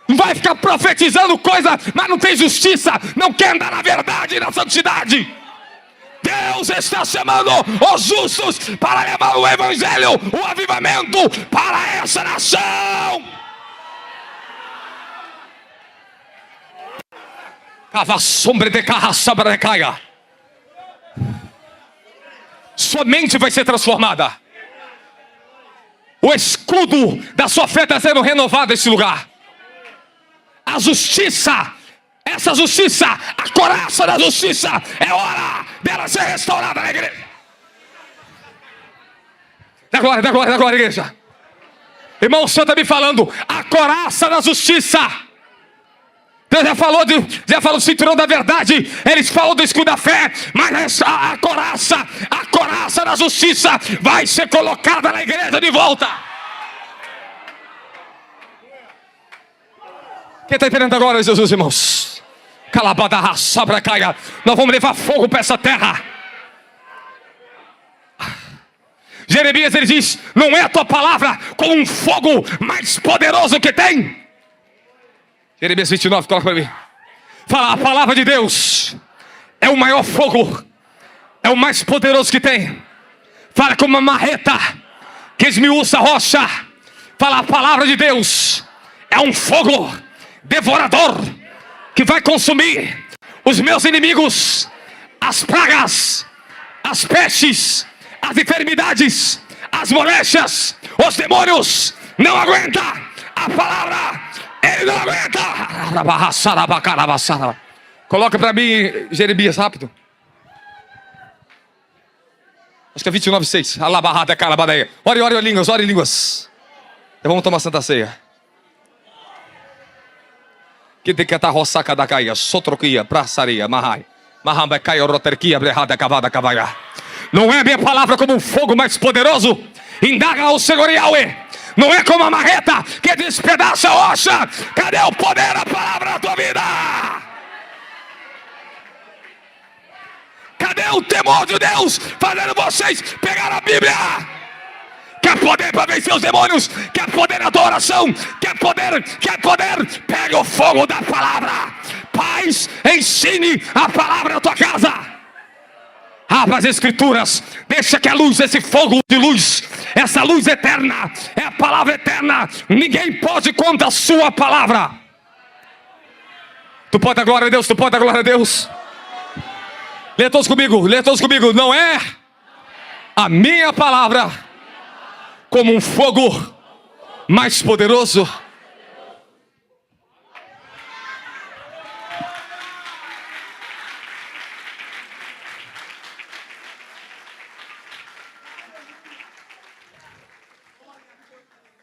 Não vai ficar profetizando coisa, mas não tem justiça. Não quer andar na verdade e na santidade. Deus está chamando os justos para levar o evangelho, o avivamento para essa nação. Cava sombra de carra sabracaia. Sua mente vai ser transformada. O escudo da sua fé está sendo renovado nesse lugar. A justiça, essa justiça, a coraça da justiça, é hora dela ser restaurada na igreja. Da glória, igreja. Irmão, o Senhor está me falando, a couraça da justiça. Deus já falou do cinturão da verdade. Eles falam do escudo da fé. Mas a couraça da justiça vai ser colocada na igreja de volta. Quem está entendendo agora, Jesus, irmãos? Calabada, sobra, caia. Nós vamos levar fogo para essa terra. Jeremias, ele diz, não é a tua palavra como um fogo mais poderoso que tem. Jeremias 29, coloca para mim. Fala, a palavra de Deus é o maior fogo, é o mais poderoso que tem. Fala, como uma marreta que esmiuça a rocha. Fala, a palavra de Deus é um fogo devorador que vai consumir os meus inimigos, as pragas, as pestes, as enfermidades, as moléstias, os demônios. Não aguenta a palavra, ele não aguenta. Coloca para mim Jeremias, rápido. Acho que é 29:6. Ore em línguas, ore em línguas. Então vamos tomar Santa Ceia. Que de que tá roçaca da caia, sotroquia, praçaria, mahai, mahambecaia, roterquia, brehada, cavada, cavaia. Não é a minha palavra como um fogo mais poderoso? Indaga ao Senhor Yahweh. Não é como a marreta que despedaça a rocha. Cadê o poder da palavra na tua vida? Cadê o temor de Deus fazendo vocês pegar a Bíblia? Quer poder para vencer os demônios? Quer poder na tua oração? Quer poder? Pega o fogo da palavra. Pais, ensine a palavra na tua casa. Abra as escrituras, deixa que a luz, esse fogo de luz, essa luz eterna, é a palavra eterna. Ninguém pode contra a sua palavra. Tu pode dar glória a Deus, tu pode dar glória a Deus. Lê todos comigo, não é a minha palavra como um fogo mais poderoso.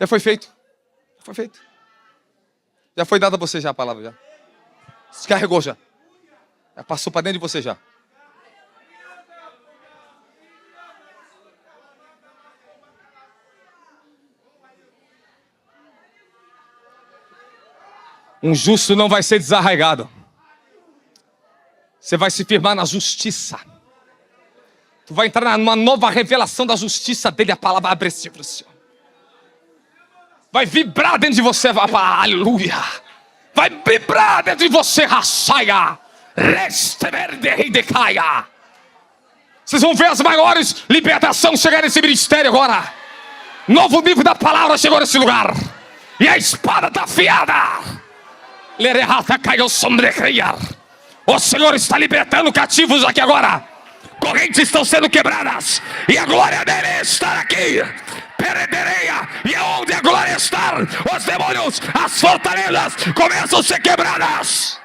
Já foi feito. Já foi dada a você já a palavra. Já descarregou já. Já passou para dentro de você já. Um justo não vai ser desarraigado. Você vai se firmar na justiça. Tu vai entrar numa nova revelação da justiça dele. A palavra abre esse para o Senhor. Vai vibrar dentro de você, aleluia. Vai vibrar dentro de você, raçaia. Vocês vão ver as maiores libertações chegar nesse ministério agora. Novo nível da palavra chegou nesse lugar. E a espada está afiada. O Senhor está libertando cativos aqui agora. Correntes estão sendo quebradas. E a glória dele está aqui. Perendereia. E aonde a glória está, os demônios, as fortalezas começam a ser quebradas.